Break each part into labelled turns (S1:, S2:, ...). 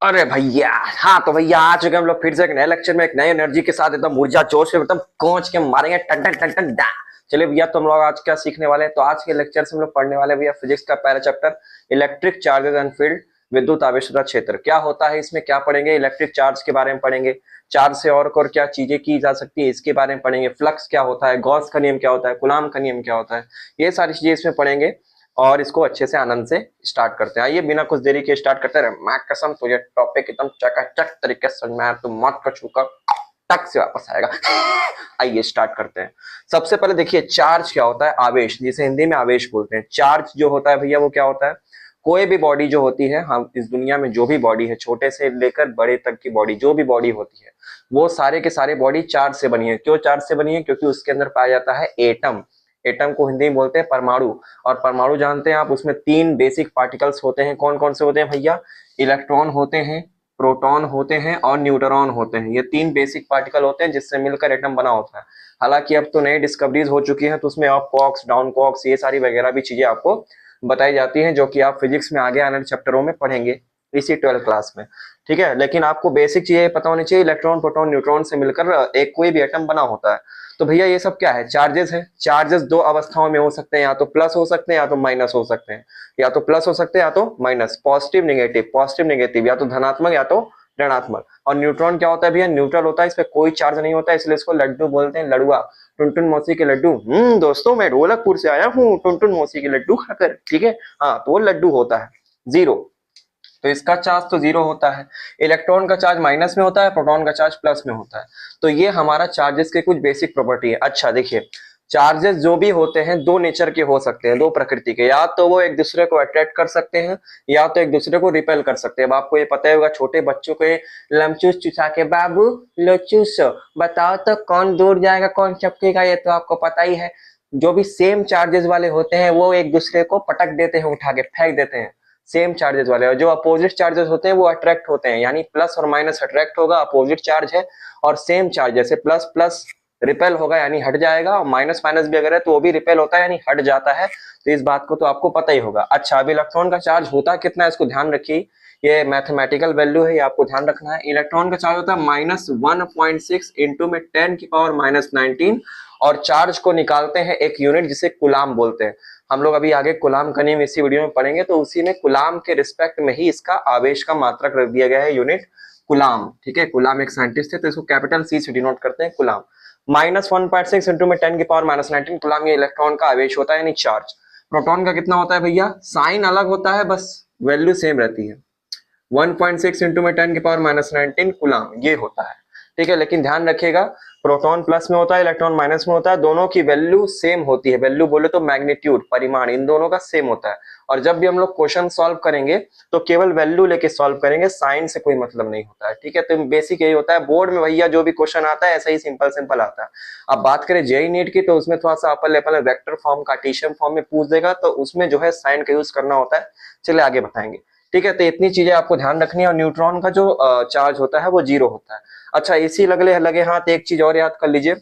S1: अरे भैया, हाँ तो भैया आ चुके हम लोग फिर से एक नए लेक्चर में एक नई एनर्जी के साथ एकदम ऊर्जा जोश से एकदम कोच के मारेंगे टन टन टन टन डा। चलिए भैया, तो हम लोग आज क्या सीखने वाले हैं? तो आज के लेक्चर से हम लोग पढ़ने वाले हैं भैया फिजिक्स का पहला chapter, electric charges and field. विद्युत आवेशित क्षेत्र क्या होता है, इसमें क्या पढ़ेंगे? इलेक्ट्रिक चार्ज के बारे में पढ़ेंगे। चार्ज से और क्या चीजें की जा सकती है इसके बारे में पढ़ेंगे। फ्लक्स क्या होता है, गॉस का नियम क्या होता है, कूलाम का नियम क्या होता है, ये सारी चीजें इसमें पढ़ेंगे। और इसको अच्छे से आनंद से स्टार्ट करते हैं। आइए बिना कुछ देरी के स्टार्ट करते हैं। मैं कसम तुझे टॉपिक एकदम चकाचक तरीके से समझ में आया, तो मत का छूकर टक से वापस आएगा। आइए स्टार्ट करते हैं। सबसे पहले देखिए, चार्ज क्या होता है? आवेश, जिसे हिंदी में आवेश बोलते हैं। चार्ज जो होता है भैया वो क्या होता है? कोई भी बॉडी जो होती है, हम इस दुनिया में जो भी बॉडी है, छोटे से लेकर बड़े तक की बॉडी, जो भी बॉडी होती है, वो सारे के सारे बॉडी चार्ज से बनी है। क्यों चार्ज से बनी है? क्योंकि उसके अंदर पाया जाता है एटम। एटम को हिंदी में बोलते हैं परमाणु। और परमाणु जानते हैं आप, उसमें तीन बेसिक पार्टिकल्स होते हैं। कौन कौन से होते हैं भैया? इलेक्ट्रॉन होते हैं, प्रोटॉन होते हैं और न्यूट्रॉन होते हैं। ये तीन बेसिक पार्टिकल होते हैं जिससे मिलकर एटम बना होता है। हालांकि अब तो नई डिस्कवरीज हो चुकी हैं, तो उसमें अप कॉक्स, डाउन कॉक्स, ये सारी वगैरह भी चीजें आपको बताई जाती हैं, जो कि आप फिजिक्स में आगे आने वाले चैप्टरों में पढ़ेंगे इसी 12th क्लास में। ठीक है, लेकिन आपको बेसिक चीजें पता होनी चाहिए। इलेक्ट्रॉन, प्रोटॉन, न्यूट्रॉन से मिलकर एक कोई भी एटम बना होता है। तो भैया ये सब क्या है? चार्जेस है। चार्जेस दो अवस्थाओं में हो सकते हैं, या तो प्लस हो सकते हैं या तो माइनस हो सकते हैं। या तो प्लस हो सकते हैं या तो minus, positive negative, positive negative, या तो धनात्मक या तो ऋणात्मक। और न्यूट्रॉन क्या होता है भैया? न्यूट्रल होता है, इस पे कोई चार्ज नहीं होता है, इसलिए इसको लड्डू बोलते हैं, लड़ुआ। टुनटुन मौसी के लड्डू। दोस्तों मैं ढोलकपुर से आया हूँ टुनटुन मौसी के लड्डू खाकर। ठीक है, हाँ तो वो लड्डू होता है जीरो। तो इसका चार्ज तो जीरो होता है। इलेक्ट्रॉन का चार्ज माइनस में होता है, प्रोटॉन का चार्ज प्लस में होता है। तो ये हमारा चार्जेस के कुछ बेसिक प्रॉपर्टी है। अच्छा देखिए, चार्जेस जो भी होते हैं दो नेचर के हो सकते हैं, दो प्रकृति के। या तो वो एक दूसरे को अट्रैक्ट कर सकते हैं, या तो एक दूसरे को रिपेल कर सकते हैं। अब आपको ये पता ही होगा, छोटे बच्चों को लमचूस चुसा के बाबू लो चूस, बताओ तो कौन दूर जाएगा कौन चपकेगा, ये तो आपको पता ही है। जो भी सेम चार्जेस वाले होते हैं वो एक दूसरे को पटक देते हैं, उठा के फेंक देते हैं, सेम चार्जेस वाले। और जो अपोजिट चार्जेस होते हैं वो अट्रैक्ट होते हैं, यानी प्लस और माइनस अट्रैक्ट होगा, अपोजिट चार्ज है। और सेम चार्ज जैसे प्लस प्लस रिपेल होगा यानी हट जाएगा, और माइनस माइनस भी अगर है तो वो भी रिपेल होता है यानी हट जाता है। तो इस बात को तो आपको पता ही होगा। अच्छा, अब इलेक्ट्रॉन का चार्ज होता कितना है इसको ध्यान रखिए। ये मैथमेटिकल वैल्यू है, ये आपको ध्यान रखना है। इलेक्ट्रॉन का चार्ज होता है -1.6 इंटू में 10⁻⁻19। और चार्ज को निकालते हैं एक यूनिट जिसे कुलाम बोलते हैं। हम लोग अभी आगे कुलाम का नियम इसी वीडियो में पढ़ेंगे, तो उसी में कुलाम के रिस्पेक्ट में ही इसका आवेश का मात्रक रख दिया गया है, यूनिट कुलाम। ठीक है, कुलाम एक साइंटिस्ट है, तो इसको कैपिटल सी से डिनोट करते हैं, कुलाम। -1.6 इंटू में 10⁻⁻19 कुलाम ये इलेक्ट्रॉन का आवेश होता है, यानी चार्ज। प्रोटॉन का कितना होता है भैया? साइन अलग होता है, बस वैल्यू सेम रहती है। 1.6 इंटू में 10⁻⁻19 कुलाम ये होता है। ठीक है, लेकिन ध्यान रखिएगा, प्रोटॉन प्लस में होता है, इलेक्ट्रॉन माइनस में होता है, दोनों की वैल्यू सेम होती है। वैल्यू बोले तो मैग्नीट्यूड, परिमाण, इन दोनों का सेम होता है। और जब भी हम लोग क्वेश्चन सॉल्व करेंगे तो केवल वैल्यू लेके सॉल्व करेंगे, साइन से कोई मतलब नहीं होता है। ठीक है, तो बेसिक यही होता है। बोर्ड में भैया जो भी क्वेश्चन आता है ऐसा ही सिंपल सिंपल आता है। अब बात करें जेई नीट की, तो उसमें थोड़ा सा upper level vector form, Cartesian form में पूछ देगा, तो उसमें जो है साइन का यूज करना होता है। चलिए आगे बताएंगे। ठीक है, तो इतनी चीजें आपको ध्यान रखनी है। और न्यूट्रॉन का जो चार्ज होता है वो जीरो होता है। अच्छा, इसी लगे लगे हाथ एक चीज और याद कर लीजिए,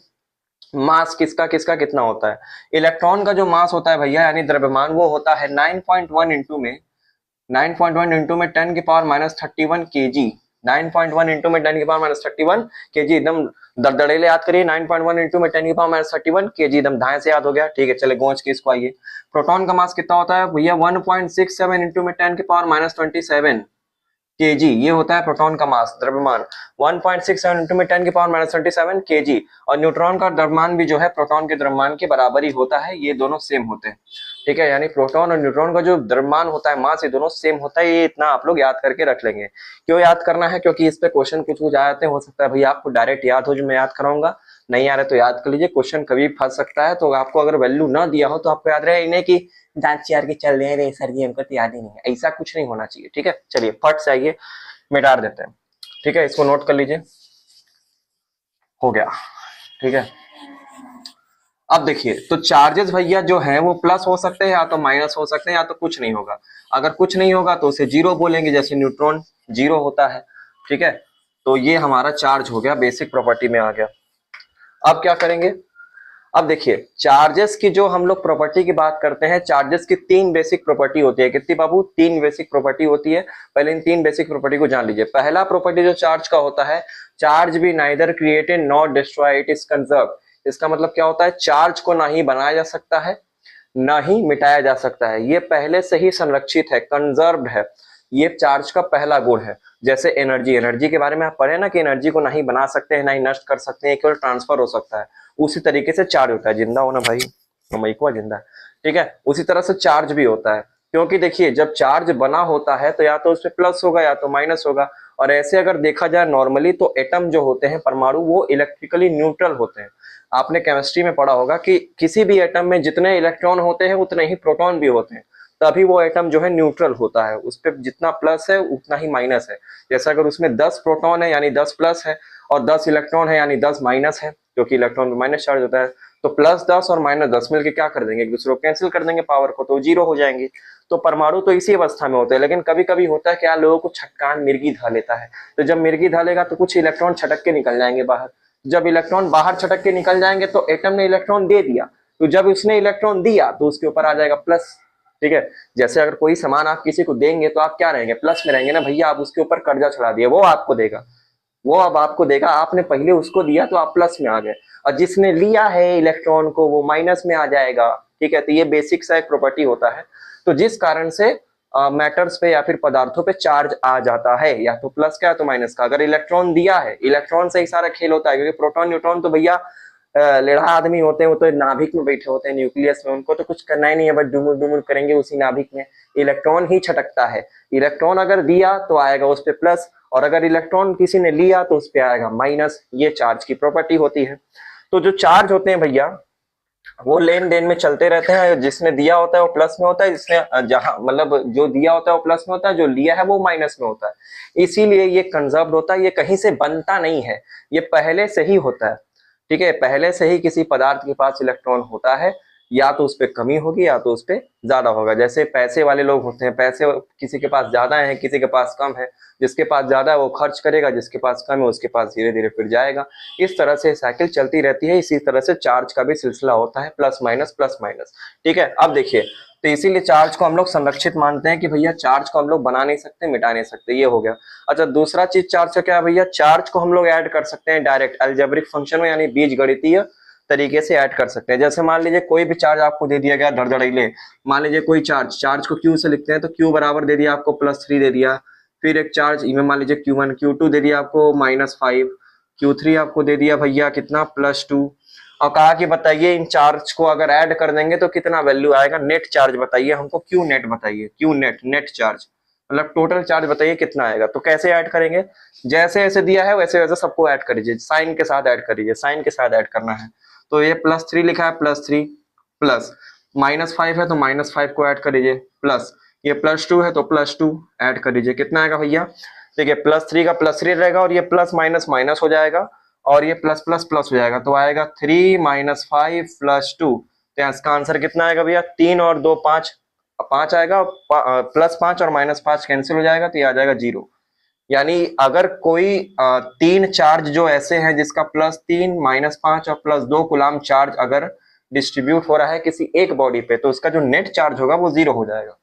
S1: मास किसका किसका कितना होता है। इलेक्ट्रॉन का जो मास होता है भैया, यानी द्रव्यमान, वो होता है 9.1 इंटू में 10⁻31 केजी। 9.1 इंटू में 10⁻31 केजी, एकदम दड़दड़ेले याद करिए। 9.1 इंटू में 10⁻31 केजी, एकदम धाए से याद हो गया। ठीक है, चले गोंच के इसको आइए। प्रोटॉन का मास कितना होता है भैया? 1.67 इंटू में 10⁻27 केजी, ये होता है प्रोटॉन का मास, द्रव्यमान। 1.67 इंटू में 10⁻27 केजी। और न्यूट्रॉन का द्रव्यमान भी जो है प्रोटॉन के द्रव्यमान के बराबर ही होता है, ये दोनों सेम होते हैं। ठीक है, यानी प्रोटॉन और न्यूट्रॉन का जो द्रव्यमान होता है, मास, ये दोनों सेम होता है। ये इतना आप लोग याद करके रख लेंगे। क्यों याद करना है? क्योंकि इस पे क्वेश्चन कुछ कुछ आ जाते हैं। हो सकता है भैया आपको डायरेक्ट याद हो जो मैं याद कराऊंगा, नहीं आ रहा तो याद कर लीजिए, क्वेश्चन कभी फंस सकता है। तो आपको अगर वैल्यू ना दिया हो तो आपको याद रहे इन्हें की दांत चार के चल रहे हैं सर जी, हमको तो याद ही नहीं है। ऐसा कुछ नहीं होना चाहिए। ठीक है, चलिए फट से आइए, मिटा देते हैं। ठीक है, इसको नोट कर लीजिए, हो गया। ठीक है, अब देखिए, तो चार्जेस भैया जो है वो प्लस हो सकते हैं, या तो माइनस हो सकते हैं, या तो कुछ नहीं होगा। अगर कुछ नहीं होगा तो उसे जीरो बोलेंगे, जैसे न्यूट्रॉन जीरो होता है। ठीक है, तो ये हमारा चार्ज हो गया, बेसिक प्रॉपर्टी में आ गया। अब क्या करेंगे? अब देखिए चार्जेस की जो हम लोग प्रॉपर्टी की बात करते हैं, चार्जेस की तीन बेसिक प्रॉपर्टी होती है। कितनी बाबू? तीन बेसिक प्रॉपर्टी होती है। पहले इन तीन बेसिक प्रॉपर्टी को जान लीजिए। पहला प्रॉपर्टी जो चार्ज का होता है, चार्ज भी neither created not destroy, it is conserve. इसका मतलब क्या होता है? चार्ज को ना ही बनाया जा सकता है ना ही मिटाया जा सकता है, ये पहले से ही संरक्षित है, कंजर्व्ड है। ये चार्ज का पहला गुण है। जैसे एनर्जी, एनर्जी के बारे में आप पढ़े ना कि एनर्जी को ना ही बना सकते हैं ना ही नष्ट कर सकते हैं, केवल ट्रांसफर हो सकता है। उसी तरीके से चार्ज होता है। जिंदा हो ना भाई, मईकुआ जिंदा है, ठीक है। उसी तरह से चार्ज भी होता है, क्योंकि देखिए जब चार्ज बना होता है तो या तो उसमें प्लस होगा या तो माइनस होगा। और ऐसे अगर देखा जाए नॉर्मली तो एटम जो होते हैं, परमाणु, वो इलेक्ट्रिकली न्यूट्रल होते हैं। आपने केमिस्ट्री में पढ़ा होगा कि किसी भी एटम में जितने इलेक्ट्रॉन होते हैं उतने ही प्रोटॉन भी होते हैं, तभी वो एटम जो है न्यूट्रल होता है। उस पर जितना प्लस है उतना ही माइनस है। जैसे अगर उसमें 10 प्रोटॉन है यानी 10 प्लस है, और 10 इलेक्ट्रॉन है यानी 10 माइनस है, क्योंकि इलेक्ट्रॉन में माइनस चार्ज होता है, तो +10 और -10 मिलकर क्या कर देंगे? एक दूसरे को कैंसिल कर देंगे पावर को, तो जीरो हो जाएंगे। तो परमाणु तो इसी अवस्था में होते हैं। लेकिन कभी कभी होता है क्या, लोगों को छटकान मिर्गी धा लेता है। तो जब मिर्गी धा लेगा तो कुछ इलेक्ट्रॉन छटक के निकल जाएंगे बाहर। जब इलेक्ट्रॉन बाहर छटक के निकल जाएंगे तो एटम ने इलेक्ट्रॉन दे दिया, तो जब उसने इलेक्ट्रॉन दिया तो उसके ऊपर आ जाएगा प्लस, ठीक है। जैसे अगर कोई सामान आप किसी को देंगे तो आप क्या रहेंगे? प्लस में रहेंगे ना भैया। आप उसके ऊपर कर्जा चढ़ा दिए, वो आपको देगा, वो अब आपको देगा। आपने पहले उसको दिया तो आप प्लस में आ गए, और जिसने लिया है इलेक्ट्रॉन को वो माइनस में आ जाएगा, ठीक है। तो ये बेसिक सा एक प्रॉपर्टी होता है। तो जिस कारण से मैटर्स पे या फिर पदार्थों पे चार्ज आ जाता है, या तो प्लस का या तो माइनस का। अगर इलेक्ट्रॉन दिया है, इलेक्ट्रॉन से ही सारा खेल होता है, क्योंकि प्रोटॉन न्यूट्रॉन तो भैया लेढ़ा आदमी होते हैं, वो तो नाभिक में बैठे होते हैं, न्यूक्लियस में, उनको तो कुछ करना ही नहीं है, बस डुमुर डुमुर करेंगे उसी नाभिक में। इलेक्ट्रॉन ही छटकता है। इलेक्ट्रॉन अगर दिया तो आएगा उस पर प्लस, और अगर इलेक्ट्रॉन किसी ने लिया तो उस पर आएगा माइनस। ये चार्ज की प्रॉपर्टी होती है। तो जो चार्ज होते हैं भैया वो लेन देन में चलते रहते हैं। जिसने दिया होता है वो प्लस में होता है, जिसने जहां मतलब जो दिया होता है वो प्लस में होता है, जो लिया है वो माइनस में होता है। इसीलिए ये कंजर्व्ड होता है, ये कहीं से बनता नहीं है, ये पहले से ही होता है, ठीक है। पहले से ही किसी पदार्थ के पास इलेक्ट्रॉन होता है, या तो उस पर कमी होगी या तो उस पर ज्यादा होगा। जैसे पैसे वाले लोग होते हैं, पैसे किसी के पास ज्यादा है किसी के पास कम है, जिसके पास ज्यादा है वो खर्च करेगा, जिसके पास कम है उसके पास धीरे धीरे फिर जाएगा। इस तरह से साइकिल चलती रहती है। इसी तरह से चार्ज का भी सिलसिला होता है, प्लस माइनस, ठीक है। अब देखिए, तो इसीलिए चार्ज को हम लोग संरक्षित मानते हैं कि भैया चार्ज को हम लोग बना नहीं सकते, मिटा नहीं सकते, ये हो गया। अच्छा, दूसरा चीज चार्ज का क्या है भैया? चार्ज को हम लोग ऐड कर सकते हैं डायरेक्ट अलजेब्रिक फंक्शन में, यानी बीजगणितीय तरीके से ऐड कर सकते हैं। जैसे मान लीजिए कोई भी चार्ज आपको दे दिया गया धड़धड़ीले, मान लीजिए कोई चार्ज, चार्ज को क्यू से लिखते हैं, तो क्यू बराबर दे दिया आपको +3 दे दिया। फिर एक चार्ज इनमें मान लीजिए Q1, Q2 दे दिया आपको -5, Q3 आपको दे दिया भैया कितना +2, और कहा कि बताइए इन चार्ज को अगर ऐड कर देंगे तो कितना वैल्यू आएगा? नेट चार्ज बताइए हमको, क्यू नेट बताइए, क्यू नेट, नेट चार्ज मतलब टोटल चार्ज बताइए कितना आएगा। तो कैसे ऐड करेंगे? जैसे ऐसे दिया है वैसे वैसे सबको ऐड करिए, साइन के साथ ऐड करिए, साइन के साथ ऐड करना है। तो ये +3 लिखा है, +3 प्लस -5 है तो -5 को ऐड करिए, प्लस ये +2 है तो +2 ऐड कर दीजिए। कितना आएगा भैया? देखिए +3 का +3 रहेगा, और ये प्लस माइनस माइनस हो जाएगा, और ये प्लस प्लस प्लस हो जाएगा, तो आएगा 3 - 5 + 2। तो इसका आंसर कितना आएगा भैया? 3 और 2 5, 5 आएगा, +5 और -5 कैंसिल हो जाएगा, तो ये आ जाएगा 0। यानी अगर कोई 3 चार्ज जो ऐसे हैं जिसका +3, -5 और +2 कूलाम चार्ज अगर डिस्ट्रीब्यूट हो रहा है किसी एक बॉडी पे, तो उसका जो नेट चार्ज होगा वो 0 हो जाएगा,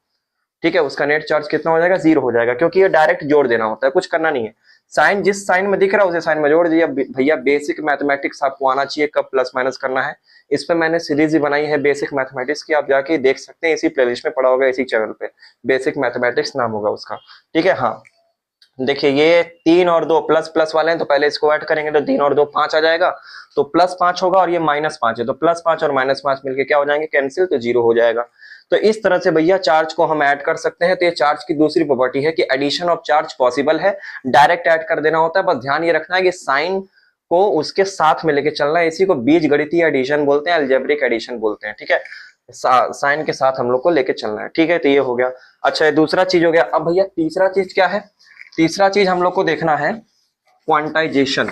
S1: ठीक है। उसका नेट चार्ज कितना हो जाएगा? 0 हो जाएगा, क्योंकि ये डायरेक्ट जोड़ देना होता है, कुछ करना नहीं है। साइन जिस साइन में दिख रहा है उसे साइन में जोड़ दिया भैया। बेसिक मैथमेटिक्स आपको आना चाहिए, कब प्लस माइनस करना है। इस पे मैंने सीरीज भी बनाई है बेसिक मैथमेटिक्स की, आप जाके देख सकते हैं, इसी प्लेलिस्ट में पड़ा होगा, इसी चैनल पे, बेसिक मैथमेटिक्स नाम होगा उसका, ठीक है। हाँ, देखिए ये 3 और 2 प्लस प्लस वाले हैं, तो पहले इसको ऐड करेंगे तो 3 और 2 5 आ जाएगा, तो +5 होगा, और ये -5 है, तो +5 और -5 मिलके क्या हो जाएंगे? कैंसिल, तो 0 हो जाएगा। तो इस तरह से भैया चार्ज को हम ऐड कर सकते हैं। तो ये चार्ज की दूसरी प्रॉपर्टी है कि एडिशन ऑफ चार्ज पॉसिबल है, डायरेक्ट ऐड कर देना होता है। बस ध्यान ये रखना है कि साइन को उसके साथ में लेके चलना है, इसी को बीजगणितीय एडिशन बोलते हैं, अलजेब्रिक एडिशन बोलते हैं, ठीक है। साइन के साथ हम लोग को लेके चलना है, ठीक है। तो ये हो गया। अच्छा, ये दूसरा चीज हो गया। अब भैया तीसरा चीज क्या है? तीसरा चीज हम लोग को देखना है क्वांटाइजेशन।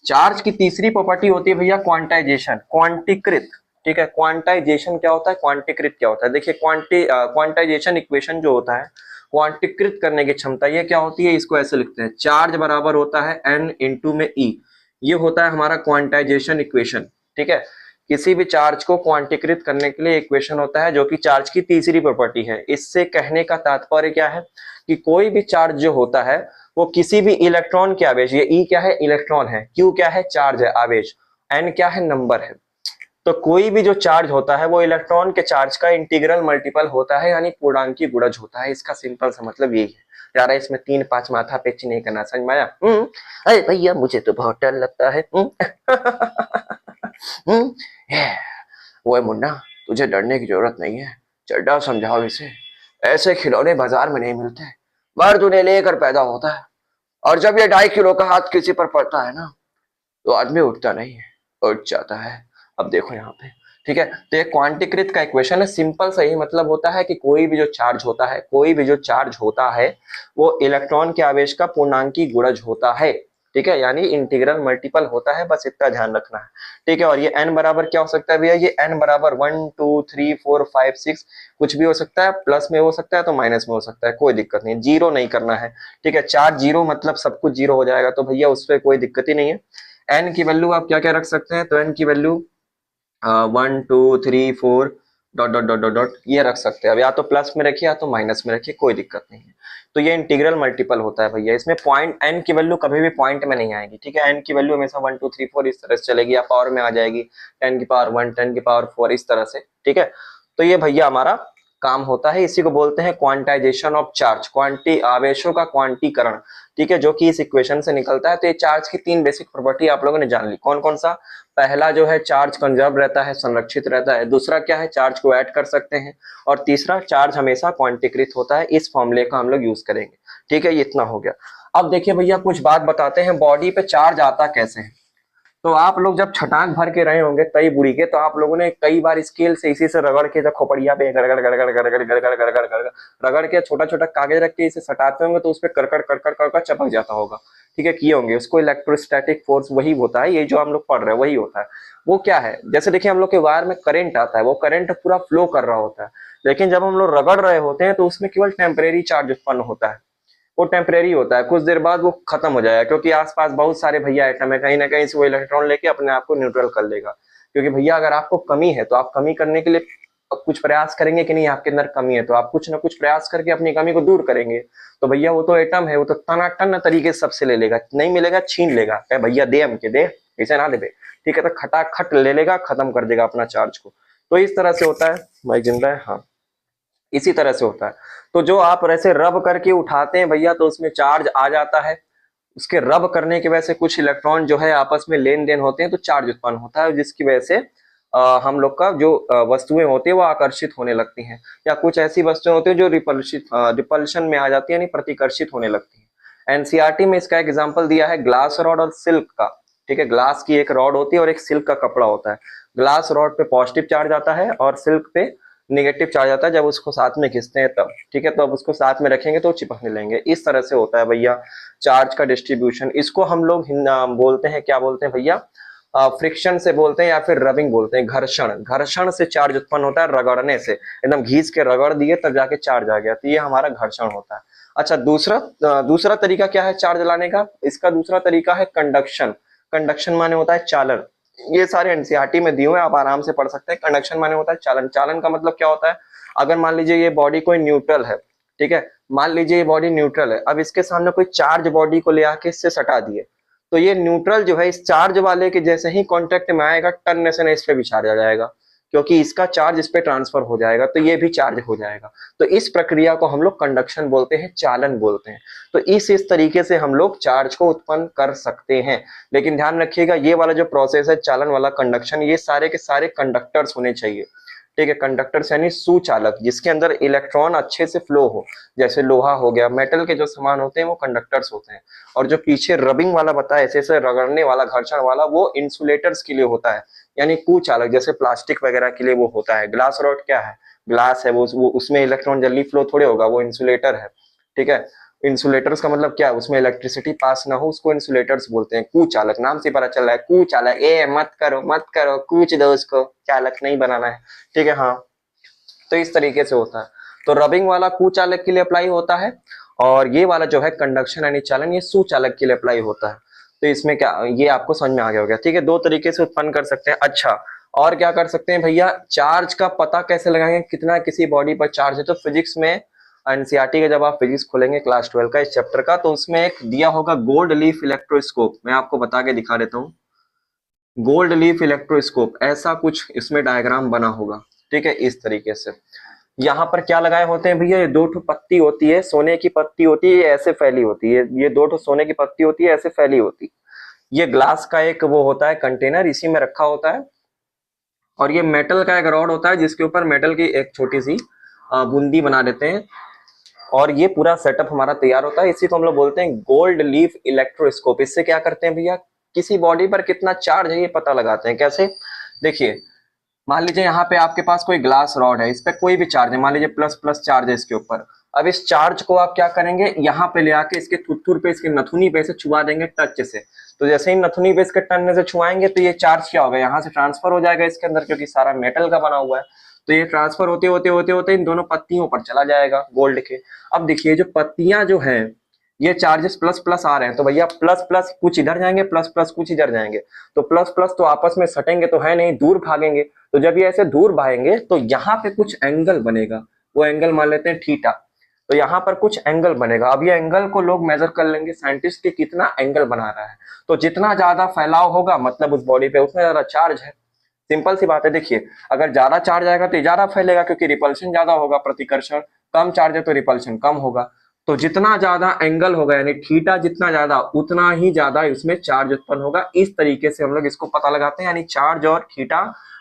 S1: चार्ज की तीसरी प्रॉपर्टी होती है भैया क्वांटाइजेशन, क्वांटीकृत, ठीक है। क्वांटाइजेशन क्या होता है? क्वांटीकृत क्या होता है? देखिए क्वांटाइजेशन इक्वेशन जो होता है, क्वांटीकृत करने की क्षमता, ये क्या होती है? इसको ऐसे लिखते हैं, चार्ज बराबर होता है N × में E। ये होता है हमारा क्वांटाइजेशन इक्वेशन, ठीक है। किसी भी चार्ज को क्वांटीकृत करने के लिए इक्वेशन होता है जो कि चार्ज की तीसरी प्रॉपर्टी है। इससे कहने का तात्पर्य क्या है कि कोई भी चार्ज जो होता है वो किसी भी इलेक्ट्रॉन के आवेश, ये ई क्या है इलेक्ट्रॉन है, क्यू क्या है चार्ज है आवेश, एन क्या है नंबर है, तो कोई भी जो चार्ज होता है वो इलेक्ट्रॉन के चार्ज का इंटीग्रल मल्टीपल होता है यानी पूर्णांकी गुणज होता है। इसका सिंपल सा मतलब यही है यार, इसमें 3-5 माथा पेच नहीं करना, समझ में आया? अरे भैया मुझे तो बहुत डर लगता है। वो मुन्ना तुझे डरने की जरूरत नहीं है, चड्डा समझाओ इसे, ऐसे खिलौने बाजार में नहीं मिलते, मर्द उन्हें लेकर पैदा होता है और जब ये 2.5 किलो का हाथ किसी पर पड़ता है ना तो आदमी उठता नहीं है, उठ जाता है। अब देखो यहाँ पे, ठीक है, तो ये क्वांटीकृत का इक्वेशन है, सिंपल सा ही मतलब होता है कि कोई भी जो चार्ज होता है, कोई भी जो चार्ज होता है वो इलेक्ट्रॉन के आवेश का पूर्णांकी गुणज होता है, ठीक है, यानी इंटीग्रल मल्टीपल होता है, बस इतना ध्यान रखना है, ठीक है। और ये n बराबर क्या हो सकता है भैया, ये n बराबर 1 2 3 4 5 6 कुछ भी हो सकता है, प्लस में हो सकता है तो माइनस में हो सकता है, कोई दिक्कत नहीं, जीरो नहीं करना है, ठीक है। चार्ज जीरो मतलब सब कुछ जीरो हो जाएगा, तो भैया उस पर कोई दिक्कत ही नहीं है। n की वैल्यू आप क्या क्या रख सकते हैं, तो n की value 1 2 3 4 dot dot dot dot dot ये रख सकते हैं, अब या तो प्लस में रखिए या तो माइनस में रखिए, कोई दिक्कत नहीं है। तो ये इंटीग्रल मल्टीपल होता है भैया, इसमें पॉइंट n की वैल्यू कभी भी पॉइंट में नहीं आएगी, ठीक है, n की वैल्यू हमेशा 1 2 3 4 इस तरह से चलेगी या पावर में आ जाएगी, 10 की पावर 1 10 की पावर 4 इस तरह से, ठीक है। तो ये भैया हमारा काम होता है, इसी को बोलते हैं क्वांटाइजेशन ऑफ चार्ज, क्वांटी आवेशों का क्वांटीकरण, ठीक है, जो कि इस इक्वेशन से निकलता है। तो ये चार्ज की 3 बेसिक प्रॉपर्टी आप लोगों ने जान ली, कौन कौन सा, पहला जो है चार्ज कंजर्व रहता है, संरक्षित रहता है, दूसरा क्या है चार्ज को ऐड कर सकते हैं, और तीसरा चार्ज हमेशा क्वांटीकृत होता है। इस फॉर्मूले का हम लोग यूज करेंगे, ठीक है, ये इतना हो गया। अब देखिए भैया कुछ बात बताते हैं, बॉडी पे चार्ज आता कैसे है। तो आप लोग जब छटाक भर के रहे होंगे कई बुरी के, तो आप लोगों ने कई बार स्केल से इसी से रगड़ के, जब खोपड़िया पे गड़गड़ गड़गड़ गड़गड़ गड़गड़ गड़गड़ गड़गड़ रगड़ के छोटा छोटा कागज रख के इसे सटाते होंगे तो उस पर कड़कड़ कड़कड़ कड़कड़ चपक जाता होगा, ठीक है, किए होंगे। उसको इलेक्ट्रोस्टैटिक फोर्स वही होता है, ये जो हम लोग पढ़ रहे हैं वही होता है। वो क्या है, जैसे देखिए हम लोग के वायर में करंट आता है, वो करंट पूरा फ्लो कर रहा होता है, लेकिन जब हम लोग रगड़ रहे होते हैं तो उसमें केवल टेम्परेरी चार्ज उत्पन्न होता है, वो टेम्परेरी होता है, कुछ देर बाद वो खत्म हो जाएगा, क्योंकि आसपास बहुत सारे भैया एटम है, कहीं ना कहीं से वो इलेक्ट्रॉन लेके अपने आप को न्यूट्रल कर लेगा। क्योंकि भैया अगर आपको कमी है तो आप कमी करने के लिए कुछ प्रयास करेंगे कि नहीं, आपके अंदर कमी है तो आप कुछ ना कुछ प्रयास करके अपनी कमी को दूर करेंगे। तो भैया वो तो एटम है, वो तो टनाटन तरीके से सबसे ले लेगा, नहीं मिलेगा छीन लेगा, कहे भैया दे हमके दे, ऐसे ना दे, ठीक है, तो खटाखट ले लेगा, खत्म कर देगा अपना चार्ज को। तो इस तरह से होता है, माइक जिंदा है, हाँ, इसी तरह से होता है। तो जो आप ऐसे रब करके उठाते हैं भैया तो उसमें चार्ज आ जाता है, उसके रब करने की वजह से कुछ इलेक्ट्रॉन जो है आपस में लेन देन होते हैं तो चार्ज उत्पन्न होता है, जिसकी वजह से हम लोग का जो वस्तुएं होती है वो आकर्षित होने लगती हैं, या कुछ ऐसी वस्तुएं होती हैं जो रिपल्शन में आ जाती है, यानी प्रतिकर्षित होने लगती है। एनसीईआरटी में इसका एग्जाम्पल दिया है ग्लास रॉड और सिल्क का, ठीक है, ग्लास की एक रॉड होती है और एक सिल्क का कपड़ा होता है, ग्लास रॉड पे पॉजिटिव चार्ज आता है और सिल्क पे निगेटिव चार्ज आता है, जब उसको साथ में खींचते हैं तब, ठीक है, तो अब उसको साथ में रखेंगे तो चिपकने लगेंगे। इस तरह से होता है भैया चार्ज का डिस्ट्रीब्यूशन। इसको हम लोग बोलते हैं, क्या बोलते हैं भैया, फ्रिक्शन से बोलते हैं या फिर रबिंग बोलते हैं, घर्षण, घर्षण से चार्ज उत्पन्न होता है, रगड़ने से, एकदम घींच के रगड़ दिए तब जाके चार्ज आ गया, तो ये हमारा घर्षण होता है। अच्छा, दूसरा तरीका क्या है चार्ज लाने का, इसका दूसरा तरीका है कंडक्शन। कंडक्शन माने होता है चालन, ये सारे एनसीईआरटी में दिए हुए हैं, आप आराम से पढ़ सकते हैं। कंडक्शन माने होता है चालन, चालन का मतलब क्या होता है, अगर मान लीजिए ये बॉडी कोई न्यूट्रल है, ठीक है, मान लीजिए ये बॉडी न्यूट्रल है, अब इसके सामने कोई चार्ज बॉडी को ले आके इससे सटा दिए, तो ये न्यूट्रल जो है इस चार्ज वाले के जैसे ही कांटेक्ट में आएगा टन से इस पे भी चार्ज आ जाएगा, क्योंकि इसका चार्ज इस पे ट्रांसफर हो जाएगा, तो ये भी चार्ज हो जाएगा। तो इस प्रक्रिया को हम लोग कंडक्शन बोलते हैं, चालन बोलते हैं। तो इस तरीके से हम लोग चार्ज को उत्पन्न कर सकते हैं। लेकिन ध्यान रखिएगा ये वाला जो प्रोसेस है चालन वाला, कंडक्शन, ये सारे के सारे कंडक्टर्स होने चाहिए, ठीक है, कंडक्टर्स यानी सुचालक, जिसके अंदर इलेक्ट्रॉन अच्छे से फ्लो हो, जैसे लोहा हो गया, मेटल के जो सामान होते हैं वो कंडक्टर्स होते हैं। और जो पीछे रबिंग वाला बताया, ऐसे रगड़ने वाला, घर्षण वाला, वो इंसुलेटर्स के लिए होता है, यानी कुचालक, जैसे प्लास्टिक वगैरह के लिए वो होता है। ग्लास रॉड क्या है, ग्लास है, वो उसमें इलेक्ट्रॉन जल्दी फ्लो थोड़े होगा, वो इंसुलेटर है, ठीक है। इंसुलेटर्स का मतलब क्या है, उसमें इलेक्ट्रिसिटी पास ना हो, उसको इंसुलेटर्स बोलते हैं। कुचालक, नाम से पता चल रहा है, कुचालक, ए मत करो मत करो, कूच दो उसको, चालक नहीं बनाना है, ठीक है, हाँ। तो इस तरीके से होता है। तो रबिंग वाला कुचालक के लिए अप्लाई होता है, और ये वाला जो है कंडक्शन यानी चालन, ये सुचालक के लिए अप्लाई होता है। तो इसमें क्या, ये आपको समझ में आ गया होगा, ठीक है, दो तरीके से उत्पन्न कर सकते हैं। अच्छा, और क्या कर सकते हैं भैया, चार्ज का पता कैसे लगाएंगे, कितना किसी बॉडी पर चार्ज है। तो फिजिक्स में एनसीईआरटी का जब आप फिजिक्स खोलेंगे क्लास 12 का इस चैप्टर का, तो उसमें एक दिया होगा गोल्ड लीफ इलेक्ट्रोस्कोप। मैं आपको बता के दिखा देता हूँ। गोल्ड लीफ इलेक्ट्रोस्कोप ऐसा कुछ इसमें डायग्राम बना होगा, ठीक है, इस तरीके से। यहाँ पर क्या लगाए होते हैं भैया, ये दो ठो पत्ती होती है, सोने की पत्ती होती है, ये ऐसे फैली होती है, ये दो ठो सोने की पत्ती होती है, ऐसे फैली होती है। ये ग्लास का एक वो होता है कंटेनर, इसी में रखा होता है। और ये मेटल का एक रॉड होता है जिसके ऊपर मेटल की एक छोटी सी बूंदी बना देते हैं, और ये पूरा सेटअप हमारा तैयार होता है। इसी को हम लोग बोलते हैं गोल्ड लीफ इलेक्ट्रोस्कोप। इससे क्या करते हैं भैया, किसी बॉडी पर कितना चार्ज है ये पता लगाते हैं। कैसे, देखिए, मान लीजिए यहाँ पे आपके पास कोई ग्लास रॉड है, इस पे कोई भी चार्ज है, मान लीजिए प्लस प्लस चार्ज है इसके ऊपर। अब इस चार्ज को आप क्या करेंगे, यहाँ पे ले आके इसके थुथुर पे, इसके नथुनी पे से छुआ देंगे टच से। तो जैसे ही नथुनी पे इसके टनने से छुआएंगे तो ये चार्ज क्या होगा, यहाँ से ट्रांसफर हो जाएगा इसके अंदर, क्योंकि सारा मेटल का बना हुआ है। तो ये ट्रांसफर होते होते होते होते इन दोनों पत्तियों पर चला जाएगा गोल्ड के। अब देखिए जो पत्तियां जो हैं, ये चार्जेस प्लस प्लस आ रहे हैं, तो भैया प्लस प्लस कुछ इधर जाएंगे, प्लस प्लस कुछ इधर जाएंगे। तो प्लस प्लस तो आपस में सटेंगे तो है नहीं, दूर भागेंगे। तो जब ये ऐसे दूर भागेंगे तो यहाँ पे कुछ एंगल बनेगा, वो एंगल मान लेते हैं थीटा। तो यहाँ पर कुछ एंगल बनेगा। अब ये एंगल को लोग मेजर कर लेंगे साइंटिस्ट के, कितना एंगल बना रहा है। तो जितना ज्यादा फैलाव होगा मतलब उस बॉडी पे उतना ज्यादा चार्ज है। सिंपल सी बात है। देखिए, अगर ज्यादा चार्ज आएगा तो ज्यादा फैलेगा, क्योंकि रिपल्शन ज्यादा होगा, प्रतिकर्षण। कम चार्ज है तो रिपल्शन कम होगा। तो जितना ज्यादा एंगल होगा, यानी थीटा जितना ज्यादा, उतना ही ज्यादा इसमें चार्ज उत्पन्न होगा। इस तरीके से हम लोग इसको पता लगाते हैं, यानी चार्ज और थीटा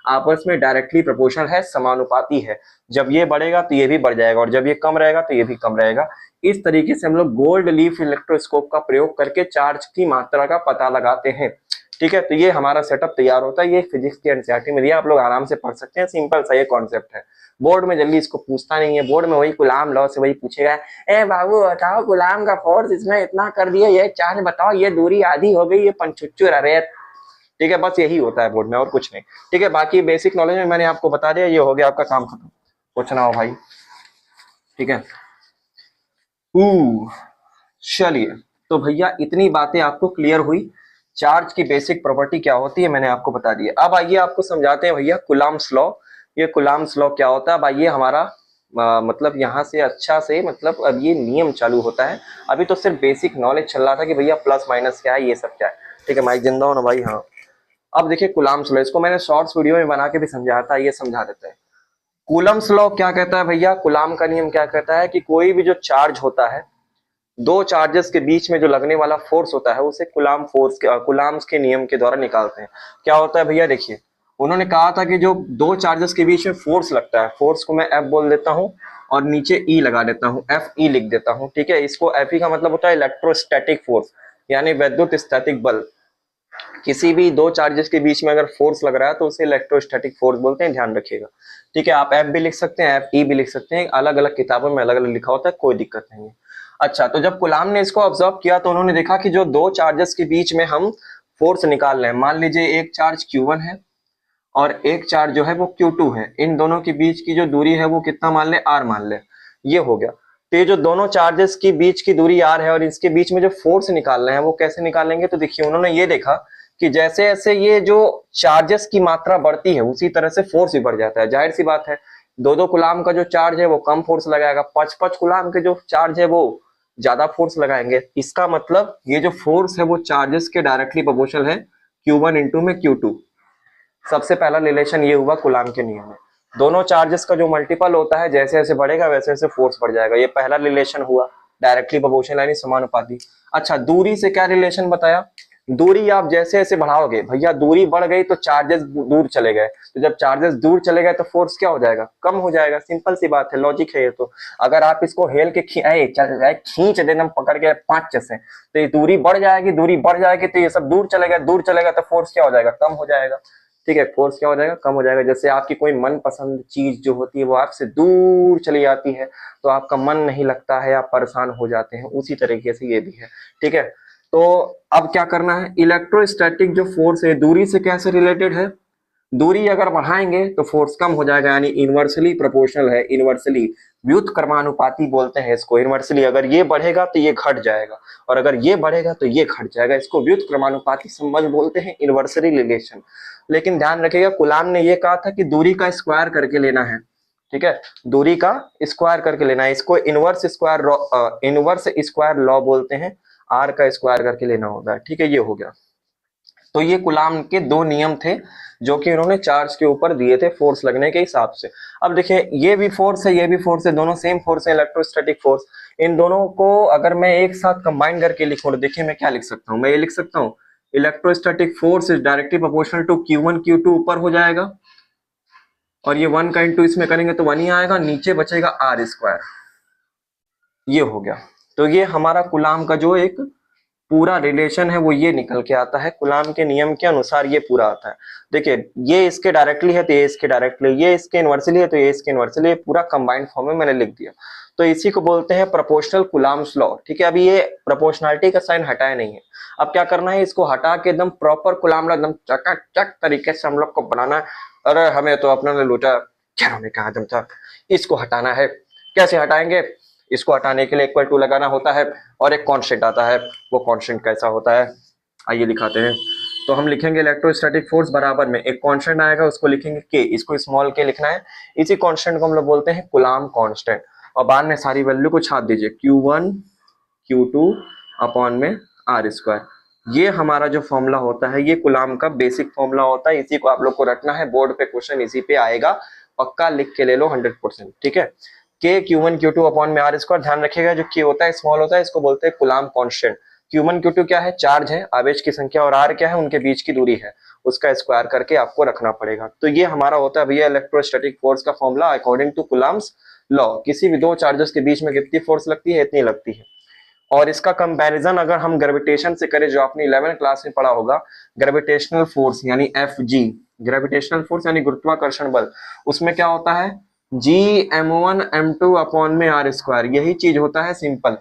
S1: आपस में डायरेक्टली प्रोपोर्शनल है, समानुपाती है। जब ये बढ़ेगा तो ये भी बढ़ जाएगा, और जब ये कम रहेगा तो ये भी कम रहेगा। इस तरीके से हम लोग गोल्ड लीफ इलेक्ट्रोस्कोप का प्रयोग करके चार्ज की मात्रा का पता लगाते हैं। ठीक है, तो ये हमारा सेटअप तैयार होता है। ये फिजिक्स की एनसीईआरटी में दिया, आप लोग आराम से पढ़ सकते हैं। सिंपल सा ये कॉन्सेप्ट है। बोर्ड में जल्दी इसको पूछता नहीं है। बोर्ड में वही कूलाम लॉ से वही पूछेगा, ए बाबू बताओ कूलाम का फोर्स इसमें इतना कर दिया, ये चार्ज बताओ, ये दूरी आधी हो गई, ये पंचुच्चू अरे। ठीक है, बस यही होता है बोर्ड में, और कुछ नहीं। ठीक है, बाकी बेसिक नॉलेज में मैंने आपको बता दिया, ये हो गया आपका काम खत्म। पूछना हो भाई, ठीक है। चलिए, तो भैया इतनी बातें आपको क्लियर हुई। चार्ज की बेसिक प्रॉपर्टी क्या होती है मैंने आपको बता दिया। अब आइए आपको समझाते हैं भैया कूलाम्स लॉ। ये कूलाम्स लॉ क्या होता है। अब आइए हमारा मतलब यहाँ से अच्छा से, मतलब अब ये नियम चालू होता है। अभी तो सिर्फ बेसिक नॉलेज चल रहा था कि भैया प्लस माइनस क्या है, ये सब क्या है। ठीक है, माइक जिंदा हो ना भाई। हाँ, अब देखिए कूलाम्स लॉ, इसको मैंने शॉर्ट्स वीडियो में बना के भी समझाया था, ये समझा देते हैं। कूलम्स लॉ क्या कहता है भैया, कूलाम का नियम क्या कहता है कि कोई भी जो चार्ज होता है, दो चार्जेस के बीच में जो लगने वाला फोर्स होता है, उसे कूलाम फोर्स, कूलाम्स के नियम के द्वारा निकालते हैं। क्या होता है भैया, देखिए उन्होंने कहा था कि जो दो चार्जेस के बीच में फोर्स लगता है, फोर्स को मैं एफ बोल देता हूँ और नीचे ई लगा देता हूँ, एफ ई लिख देता हूँ। ठीक है, इसको एफ ई का मतलब होता है इलेक्ट्रोस्टैटिक फोर्स, यानी विद्युत स्थैतिक बल। किसी भी दो चार्जेस के बीच में अगर फोर्स लग रहा है तो उसे इलेक्ट्रोस्टैटिक फोर्स बोलते हैं, ध्यान रखिएगा। ठीक है, आप एफ भी लिख सकते हैं, एफ ई भी लिख सकते हैं, अलग अलग किताबों में अलग अलग लिखा होता है, कोई दिक्कत नहीं है। अच्छा, तो जब कूलाम ने इसको ऑब्जर्व किया तो उन्होंने देखा कि जो दो चार्जेस के बीच में हम फोर्स निकाल रहे हैं, मान लीजिए एक चार्ज Q1 है और एक चार्ज जो है वो Q2 है, इन दोनों के बीच की जो दूरी है वो कितना मान ले, R मान ले। ये हो गया। तो ये जो दोनों चार्जेस के बीच की दूरी R है और इसके बीच में जो फोर्स निकाल रहे हैं वो कैसे निकालेंगे, तो देखिए उन्होंने ये देखा कि जैसे जैसे ये जो चार्जेस की मात्रा बढ़ती है उसी तरह से फोर्स भी बढ़ जाता है। जाहिर सी बात है, दो दो कूलाम का जो चार्ज है वो कम फोर्स लगाएगा, पांच पांच कूलाम के जो चार्ज है वो ज्यादा फोर्स लगाएंगे। इसका मतलब ये जो फोर्स है वो चार्जेस के डायरेक्टली प्रोपोर्शनल है, Q1 इंटू में Q2। सबसे पहला रिलेशन ये हुआ कूलाम के नियम में। दोनों चार्जेस का जो मल्टीपल होता है, जैसे जैसे बढ़ेगा वैसे वैसे फोर्स बढ़ जाएगा। ये पहला रिलेशन हुआ, डायरेक्टली प्रोपोर्शनल यानी समानुपाती। अच्छा, दूरी से क्या रिलेशन बताया, दूरी आप जैसे जैसे बढ़ाओगे भैया, दूरी बढ़ गई तो चार्जेस दूर चले गए, तो जब चार्जेस दूर चले गए तो फोर्स क्या हो जाएगा, कम हो जाएगा। सिंपल सी बात है, लॉजिक है ये तो। अगर आप इसको हेल के खींच देना पकड़ के पांच से, तो ये दूरी बढ़ जाएगी, दूरी बढ़ जाएगी तो ये सब दूर चलेगा, दूर चलेगा तो फोर्स क्या हो जाएगा, कम हो जाएगा। ठीक है, फोर्स क्या हो जाएगा, कम हो जाएगा। जैसे आपकी कोई मनपसंद चीज जो होती है वो आपसे दूर चली जाती है तो आपका मन नहीं लगता है, आप परेशान हो जाते हैं, उसी तरीके से ये भी है। ठीक है, तो अब क्या करना है, इलेक्ट्रोस्टैटिक जो फोर्स है दूरी से कैसे रिलेटेड है, दूरी अगर बढ़ाएंगे तो फोर्स कम हो जाएगा, यानी इनवर्सली प्रोपोर्शनल है, इनवर्सली व्युत्क्रमानुपाती बोलते हैं इसको। इनवर्सली अगर ये बढ़ेगा तो ये घट जाएगा, और अगर ये बढ़ेगा तो ये घट जाएगा, इसको व्युत्क्रमानुपाती संबंध बोलते हैं, इनवर्सली रिलेशन। लेकिन ध्यान रखिएगा, कूलाम ने ये कहा था कि दूरी का स्क्वायर करके लेना है, ठीक है, दूरी का स्क्वायर करके लेना है, इसको इनवर्स स्क्वायर लॉ बोलते हैं, आर का स्क्वायर करके लेना होता है, ठीक है। ये हो गया। तो ये कूलाम के दो नियम थे जो कि उन्होंने चार्ज के ऊपर दिए थे फोर्स लगने के हिसाब से। अब देखिए, ये भी फोर्स है, ये भी फोर्स है, दोनों सेम फोर्स है, इलेक्ट्रोस्टैटिक फोर्स। इन दोनों को अगर मैं एक साथ कंबाइन करके लिखूं तो देखिए मैं क्या लिख सकता हूं, मैं ये लिख सकता हूं, electrostatic force is directly proportional to Q1 Q2, ऊपर हो जाएगा, और ये 1 का इंटू इसमें करेंगे तो 1 ही आएगा, नीचे बचेगा आर स्क्वायर। ये हो गया। तो ये हमारा कूलाम का जो एक पूरा रिलेशन है वो ये निकल के आता है, कूलाम के नियम के अनुसार ये पूरा आता है। देखिए, ये इसके डायरेक्टली है तो ये इसके डायरेक्टली, ये इसके इनवर्सली है तो ये इसके इनवर्सली, पूरा कंबाइंड फॉर्म में मैंने लिख दिया। तो इसी को बोलते हैं प्रोपोर्शनल कूलाम्स लॉ, ठीक है। अभी ये प्रोपोर्शनलिटी का साइन हटाया नहीं है, अब क्या करना है, इसको हटा के एकदम प्रॉपर कूलाम लॉ एकदम चकाचक तरीके से हम लोग को बनाना है। अरे हमें तो अपने ने लूटा, क्या ने कहा था, इसको हटाना है। कैसे हटाएंगे, इसको हटाने के लिए इक्वल टू लगाना होता है, और एक कांस्टेंट आता है, वो कांस्टेंट कैसा होता है आइए दिखाते हैं। तो हम लिखेंगे इलेक्ट्रोस्टैटिक फोर्स बराबर में एक कांस्टेंट आएगा, उसको लिखेंगे के, इसको स्मॉल के लिखना है, इसी कांस्टेंट को हम लोग बोलते हैं कूलाम कांस्टेंट। और बाद में सारी वैल्यू को छाप दीजिए, Q1 Q2 अपॉन में आर स्क्वायर। ये हमारा जो फॉर्मूला होता है ये कूलाम का बेसिक फॉर्मूला होता है, इसी को आप लोग को रटना है, बोर्ड पे क्वेश्चन इसी पे आएगा, पक्का लिख के ले लो 100%, ठीक है। के Q1 Q2 अपॉन में आर स्क्वायर। ध्यान रखिएगा जो के होता है स्मॉल होता है, इसको बोलते हैं कूलाम कांस्टेंट। Q1 Q2 क्या है, चार्ज है, आवेश की संख्या, और आर क्या है, उनके बीच की दूरी है, उसका स्क्वायर करके आपको रखना पड़ेगा। तो ये हमारा होता है भैया इलेक्ट्रोस्टैटिक फोर्स का formula according to Coulomb's law. किसी भी दो चार्जेस के बीच में कितनी फोर्स लगती है, इतनी लगती है। और इसका कंपैरिजन अगर हम ग्रेविटेशन से करें, जो आपने 11th क्लास में पढ़ा होगा, ग्रेविटेशनल फोर्स यानी FG, ग्रेविटेशनल फोर्स यानी गुरुत्वाकर्षण बल, उसमें क्या होता है, Gm1 m2 अपॉन में आर स्क्वायर, यही चीज होता है, सिंपल,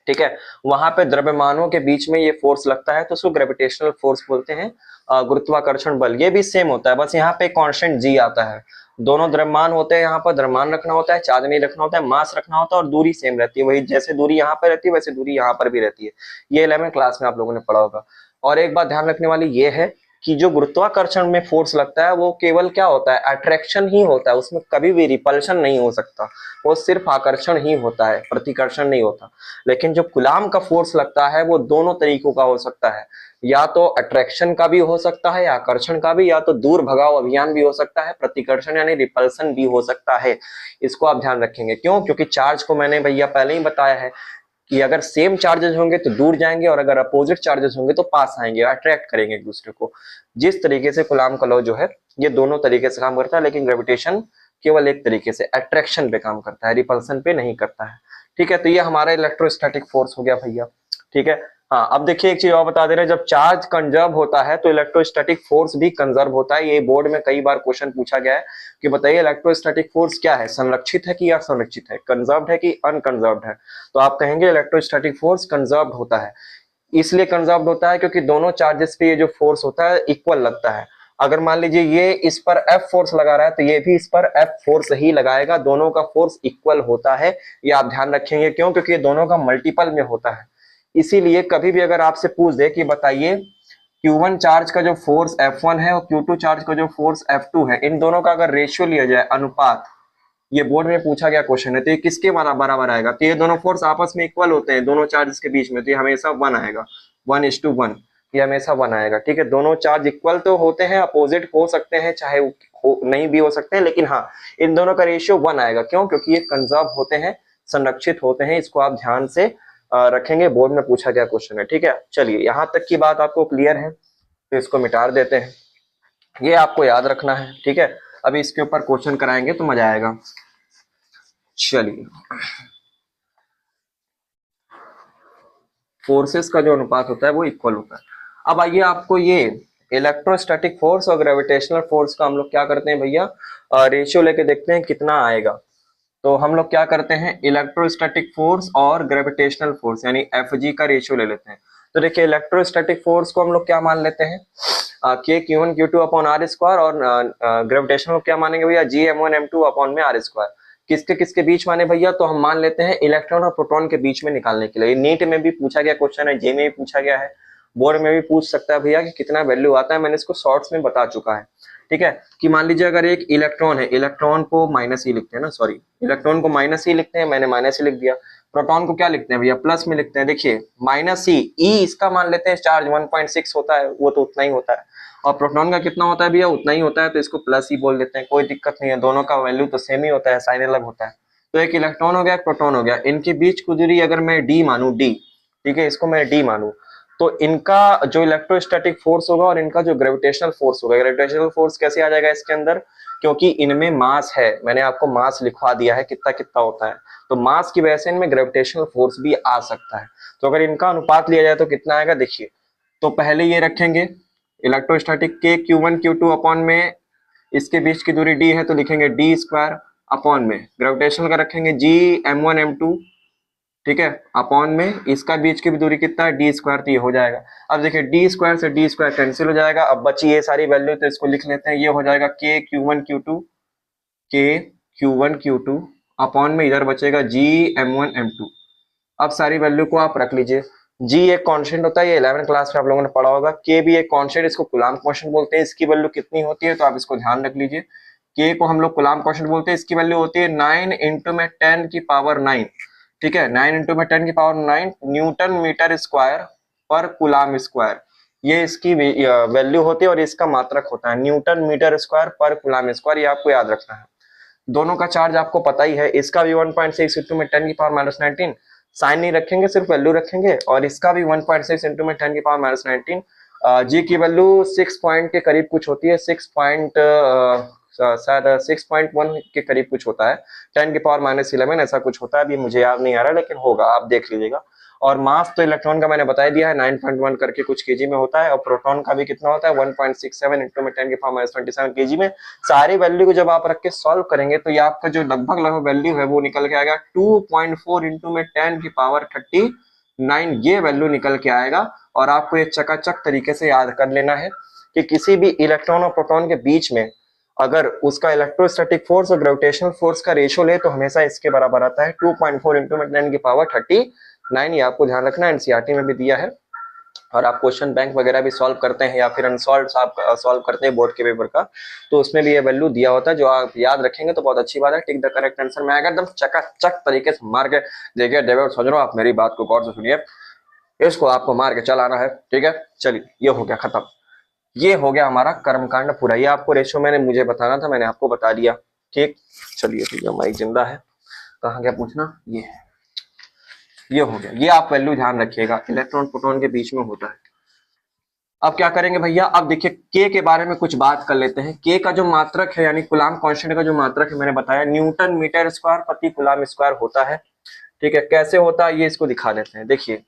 S1: ठीक है। वहां पे द्रव्यमानों के बीच में ये फोर्स लगता है तो उसको ग्रेविटेशनल फोर्स बोलते हैं, गुरुत्वाकर्षण बल। ये भी सेम होता है, बस यहाँ पे कांस्टेंट G आता है। दोनों द्रव्यमान होते हैं, यहाँ पर द्रव्यमान रखना होता है, चार्ज नहीं रखना होता है, मास रखना होता है, और दूरी सेम रहती है, वही जैसे दूरी यहाँ पे रहती है वैसे दूरी यहाँ पर भी रहती है। ये 11th क्लास में आप लोगों ने पढ़ा होगा। और एक बात ध्यान रखने वाली ये है कि जो गुरुत्वाकर्षण में फोर्स लगता है वो केवल क्या होता है, अट्रैक्शन ही होता है, उसमें कभी भी रिपल्शन नहीं हो सकता, वो सिर्फ आकर्षण ही होता है, प्रतिकर्षण नहीं होता। लेकिन जो कूलाम का फोर्स लगता है वो दोनों तरीकों का हो सकता है, या तो अट्रैक्शन का भी हो सकता है, आकर्षण का भी, या तो दूर भगाओ अभियान भी हो सकता है, प्रतिकर्षण यानी रिपल्सन भी हो सकता है। इसको आप ध्यान रखेंगे, क्यों, क्योंकि चार्ज को मैंने भैया पहले ही बताया है कि अगर सेम चार्जेस होंगे तो दूर जाएंगे, और अगर अपोजिट चार्जेस होंगे तो पास आएंगे, अट्रैक्ट करेंगे एक दूसरे को। जिस तरीके से कूलाम का लॉ जो है ये दोनों तरीके से काम करता है, लेकिन ग्रेविटेशन केवल एक तरीके से अट्रैक्शन पे काम करता है, रिपल्सन पे नहीं करता है, ठीक है। तो ये हमारा इलेक्ट्रोस्टैटिक फोर्स हो गया भैया, ठीक है। हाँ, अब देखिए एक चीज और बता दे रहे हैं, जब चार्ज कंजर्व होता है तो इलेक्ट्रोस्टैटिक फोर्स भी कंजर्व होता है। ये बोर्ड में कई बार क्वेश्चन पूछा गया है कि बताइए इलेक्ट्रोस्टैटिक फोर्स क्या है, संरक्षित है कि असंरक्षित है, कंजर्व्ड है कि अनकंजर्व्ड है। तो आप कहेंगे इलेक्ट्रोस्टैटिक फोर्स कंजर्व्ड होता है। इसलिए कंजर्व्ड होता है क्योंकि दोनों चार्जेस पे ये जो फोर्स होता है इक्वल लगता है। अगर मान लीजिए ये इस पर F फोर्स लगा रहा है तो ये भी इस पर F फोर्स ही लगाएगा, दोनों का फोर्स इक्वल होता है। ये आप ध्यान रखेंगे, क्यों, क्योंकि ये दोनों का मल्टीपल में होता है। इसीलिए कभी भी अगर आपसे पूछ दे कि बताइए Q1 चार्ज का जो फोर्स F1 है और Q2 चार्ज का जो फोर्स F2 है, इन दोनों का अगर रेशियो लिया जाए, अनुपात, ये बोर्ड में पूछा गया क्वेश्चन है, तो ये किसके बराबर आएगा, तो ये दोनों फोर्स आपस में इक्वल होते हैं दोनों चार्जेस के बीच में, तो ये हमेशा 1 आएगा, 1:1, ये हमेशा 1 आएगा, ठीक है। दोनों चार्ज इक्वल तो होते हैं, अपोजिट हो सकते हैं, चाहे नहीं भी हो सकते हैं, लेकिन हाँ इन दोनों का रेशियो 1 आएगा। क्यों, क्योंकि ये कंजर्व होते हैं, संरक्षित होते हैं। इसको आप ध्यान से रखेंगे, बोर्ड में पूछा गया क्वेश्चन है, ठीक है। चलिए यहाँ तक की बात आपको क्लियर है, तो इसको मिटा देते हैं, ये आपको याद रखना है, ठीक है। अभी इसके ऊपर क्वेश्चन कराएंगे तो मजा आएगा। चलिए, फोर्सेस का जो अनुपात होता है वो इक्वल होता है। अब आइए आपको ये इलेक्ट्रोस्टैटिक फोर्स और ग्रेविटेशनल फोर्स का हम लोग क्या करते हैं भैया, रेशियो लेके देखते हैं कितना आएगा। तो हम लोग क्या करते हैं, इलेक्ट्रोस्टैटिक फोर्स और ग्रेविटेशनल फोर्स यानी FG का रेशियो ले लेते हैं। तो देखिए इलेक्ट्रोस्टैटिक फोर्स को हम लोग क्या मान लेते हैं, के Q1 Q2 upon R square, और ग्रेविटेशनल क्या मानेंगे भैया, G m1 m2 अपॉन में आर स्क्वायर। किसके किसके बीच माने भैया, तो हम मान लेते हैं इलेक्ट्रॉन और प्रोटॉन के बीच में निकालने के लिए। नीट में भी पूछा गया क्वेश्चन है, जे में भी पूछा गया है, बोर्ड में भी पूछ सकता है भैया कि कितना वैल्यू आता है, मैंने इसको शॉर्ट्स में बता चुका है। ठीक है, कि मान लीजिए अगर एक इलेक्ट्रॉन है, इलेक्ट्रॉन को माइनस ही लिखते हैं ना, सॉरी इलेक्ट्रॉन को माइनस ही लिखते हैं, मैंने माइनस ही लिख दिया। प्रोटॉन को क्या लिखते हैं भैया, प्लस में लिखते हैं। देखिए माइनस ही, ई इसका मान लेते हैं चार्ज 1.6 होता है, वो तो उतना ही होता है, और प्रोटॉन का कितना होता है भैया, उतना ही होता है, तो इसको प्लस ही बोल देते हैं, कोई दिक्कत नहीं है, दोनों का वैल्यू तो सेम ही होता है, साइन अलग होता है। तो एक इलेक्ट्रॉन हो गया, एक प्रोटॉन हो गया, इनके बीच की दूरी अगर मैं डी मानू, डी, ठीक है, इसको मैं डी मानू, तो इनका जो इलेक्ट्रोस्टैटिक फोर्स होगा और इनका जो ग्रेविटेशनल फोर्स होगा, ग्रेविटेशनल फोर्स कैसे आ जाएगा इसके अंदर, क्योंकि इनमें मास है, मैंने आपको मास लिखवा दिया है कितना कितना होता है, तो मास की वजह से इनमें ग्रेविटेशनल फोर्स भी आ सकता है। तो अगर इनका अनुपात लिया जाए तो कितना आएगा, देखिए, तो पहले ये रखेंगे इलेक्ट्रोस्टैटिक के Q1 Q2 अपॉन में, इसके बीच की दूरी डी है तो लिखेंगे डी स्क्वायर, अपॉन में ग्रेविटेशनल का रखेंगे G m1 m2, ठीक है, अपॉन में इसका बीच की भी दूरी कितना है, डी स्क्वायर, तो ये हो जाएगा। अब देखिए डी स्क्वायर से डी स्क्वायर कैंसिल हो जाएगा, अब बची ये सारी वैल्यू, तो इसको लिख लेते हैं, ये हो जाएगा के Q1 Q2 अपॉन में इधर बचेगा G m1 m2। अब सारी वैल्यू को आप रख लीजिए। G एक कांस्टेंट होता है, ये 11th क्लास में आप लोगों ने पढ़ा होगा। K भी एक कांस्टेंट, इसको कूलाम्ब कांस्टेंट बोलते हैं, इसकी वैल्यू कितनी होती है, तो आप इसको ध्यान रख लीजिए। K को हम लोग कूलाम्ब कांस्टेंट बोलते हैं, इसकी वैल्यू होती है 9 इंटू में 10 की पावर 9, ठीक है, 9 इंटू में 10 की पावर 9 न्यूटन मीटर स्क्वायर पर कूलाम्ब स्क्वायर, ये इसकी वैल्यू होती है, और इसका मात्रक होता है न्यूटन मीटर स्क्वायर पर कूलाम्ब स्क्वायर, ये आपको याद रखना है। दोनों का चार्ज आपको पता ही है, इसका भी 1.6 इंटू में 10 की पावर -19, साइन नहीं रखेंगे, सिर्फ वैल्यू रखेंगे, और इसका भी 1.6 इंटू में 10 की पावर -19। जी की वैल्यू 6 पॉइंट के करीब कुछ होती है, 6 पॉइंट शायद 6.1 के करीब कुछ होता है, 10 की पावर -11 ऐसा कुछ होता है, अभी मुझे याद नहीं आ रहा, लेकिन होगा, आप देख लीजिएगा। और मास तो इलेक्ट्रॉन का मैंने बता दिया है 9.1 करके कुछ केजी में होता है, और प्रोटॉन का भी कितना होता है 1.67 इंटू में 10 की पावर -27 केजी में। सारी वैल्यू को जब आप रख के सॉल्व करेंगे तो ये आपका जो लगभग वैल्यू है वो निकल के आएगा 2.4 इंटू में 10 की पावर 39, ये वैल्यू निकल के आएगा। और आपको ये चकाचक तरीके से याद कर लेना है कि किसी भी इलेक्ट्रॉन और प्रोटॉन के बीच में अगर उसका इलेक्ट्रोस्टैटिक फोर्स और ग्रेविटेशनल फोर्स का रेशियो ले तो हमेशा इसके बराबर आता है 2.4 इंटू में 10 की पावर 39, ये आपको ध्यान रखना है, एनसीईआरटी में भी दिया है। और आप क्वेश्चन बैंक वगैरह भी सॉल्व करते हैं या फिर अनसॉल्व आप सॉल्व करते हैं बोर्ड के पेपर का, तो उसमें भी ये वैल्यू दिया होता है, जो आप याद रखेंगे तो बहुत अच्छी बात है। टिक द करेक्ट आंसर में आएगा, एकदम चकाचक तरीके से मार के देखिए डेविड, समझ रहे हो आप, मेरी बात को गौर से सुनिए, इसको आपको मार के चलाना है, ठीक है। चलिए ये हो गया खत्म, ये हो गया हमारा कर्मकांड पूरा। ये आपको रेशियो मैंने मुझे बताना था, मैंने आपको बता दिया, ठीक। चलिए भैया माइक जिंदा है, कहाँ गया पूछना, ये हो गया। ये आप वैल्यू ध्यान रखिएगा, इलेक्ट्रॉन प्रोटॉन के बीच में होता है। अब क्या करेंगे भैया, अब देखिए के के बारे में कुछ बात कर लेते हैं। के का जो मात्रक है यानी कूलाम्ब कांस्टेंट का जो मात्रक है मैंने बताया न्यूटन मीटर स्क्वायर प्रति कूलाम्ब स्क्वायर होता है, ठीक है। कैसे होता है ये इसको दिखा देते हैं। देखिए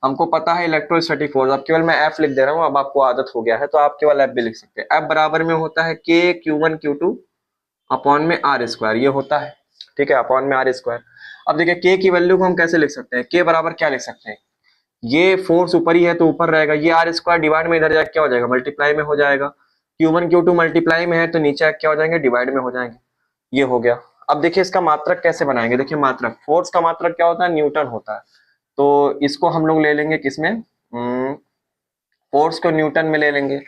S1: हमको पता है इलेक्ट्रोस्टैटिक फोर्स, अब केवल मैं एफ लिख दे रहा हूँ, अब आपको आदत हो गया है तो आप केवल एफ भी लिख सकते हैं। एफ बराबर में होता है के Q1 Q2 अपॉन में आर स्क्वायर, ये होता है, ठीक है, अपॉन में आर स्क्वायर। अब देखिए के की वैल्यू को हम कैसे लिख सकते हैं, के बराबर क्या लिख सकते हैं, ये फोर्स ऊपर ही है तो ऊपर रहेगा, ये आर स्क्वायर डिवाइड में इधर जाके क्या हो जाएगा, मल्टीप्लाई में हो जाएगा। Q1 Q2 मल्टीप्लाई में है तो नीचे क्या हो जाएंगे, डिवाइड में हो जाएंगे, ये हो गया। अब देखिए इसका मात्रक कैसे बनाएंगे, देखिए मात्रक, फोर्स का मात्रक क्या होता है, न्यूटन होता है, तो इसको हम लोग ले लेंगे किसमें, फोर्स को न्यूटन में ले लेंगे।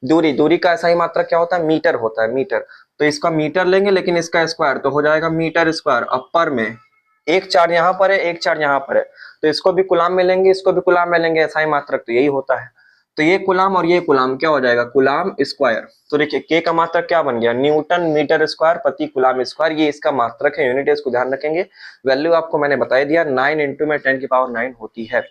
S1: दूरी का ऐसा ही मात्रक क्या होता है, मीटर होता है, मीटर, तो इसका मीटर लेंगे लेकिन इसका स्क्वायर, तो हो जाएगा मीटर स्क्वायर। अपर में एक चार्ज यहाँ पर है, एक चार्ज यहाँ पर है, तो इसको भी कूलाम्ब में लेंगे, इसको भी कूलाम्ब में लेंगे, ऐसा ही मात्रक तो यही होता है। तो ये कूलाम्ब और ये कूलाम्ब क्या हो जाएगा, कूलाम्ब स्क्वायर। तो देखिए के का मात्रक क्या बन गया, न्यूटन मीटर स्क्वायर प्रति कूलाम्ब स्क्वायर, ये इसका मात्रक है, यूनिट है, इसको ध्यान रखेंगे। वैल्यू आपको मैंने बता दिया 9 इंटू में 10 की पावर 9 होती है।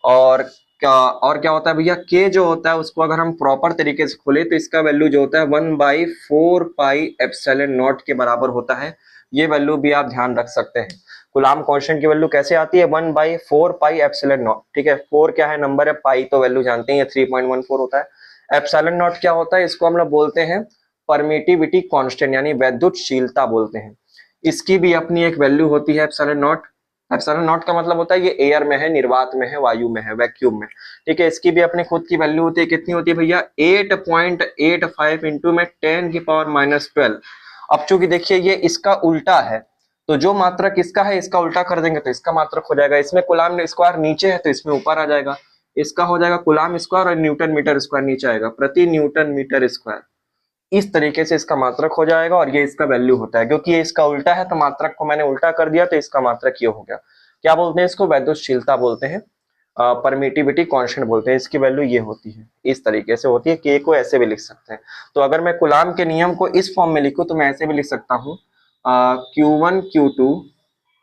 S1: और क्या होता है भैया, के जो होता है उसको अगर हम प्रॉपर तरीके से खोले तो इसका वैल्यू जो होता है 1/4 पाई एप्सिलॉन नॉट के बराबर होता है। ये वैल्यू भी आप ध्यान रख सकते हैं। कूलाम्ब कांस्टेंट की वैल्यू कैसे आती है, 1/4 पाई एप्सिलॉन नॉट, ठीक है। 4 क्या है, नंबर है, पाई तो वैल्यू जानते हैं 3.14 होता है। एप्सिलॉन नॉट क्या होता है, इसको हम लोग बोलते हैं परमिटिविटी कांस्टेंट यानी वैद्युतशीलता बोलते हैं। इसकी भी अपनी एक वैल्यू होती है एप्सिलॉन नॉट, एप्सिलॉन नॉट का मतलब होता है ये एयर में है, निर्वात में है, वायु में है, वैक्यूम में। ठीक है, इसकी भी अपनी खुद की वैल्यू होती है, कितनी होती है भैया 8.85 इंटू में 10⁻12। अब चूंकि देखिए ये इसका उल्टा है, तो जो मात्रक इसका है इसका उल्टा कर देंगे तो इसका मात्रक हो जाएगा। इसमें कूलाम स्क्वायर नीचे है तो इसमें ऊपर आ जाएगा, इसका हो जाएगा कूलाम स्क्वायर और न्यूटन मीटर स्क्वायर नीचे आएगा, प्रति न्यूटन मीटर स्क्वायर। इस तरीके से इसका मात्रक हो जाएगा और ये इसका वैल्यू होता है। क्योंकि ये इसका उल्टा है तो मात्रक को मैंने उल्टा कर दिया तो इसका मात्रक ये हो गया। क्या बोलते हैं इसको, वैद्युतशीलता बोलते हैं, परमिटिविटी कांस्टेंट बोलते हैं। इसकी वैल्यू ये होती है, इस तरीके से होती है। के को ऐसे भी लिख सकते हैं। तो अगर मैं कूलाम के नियम को इस फॉर्म में लिखूं तो मैं ऐसे भी लिख सकता हूँ, Q1 Q2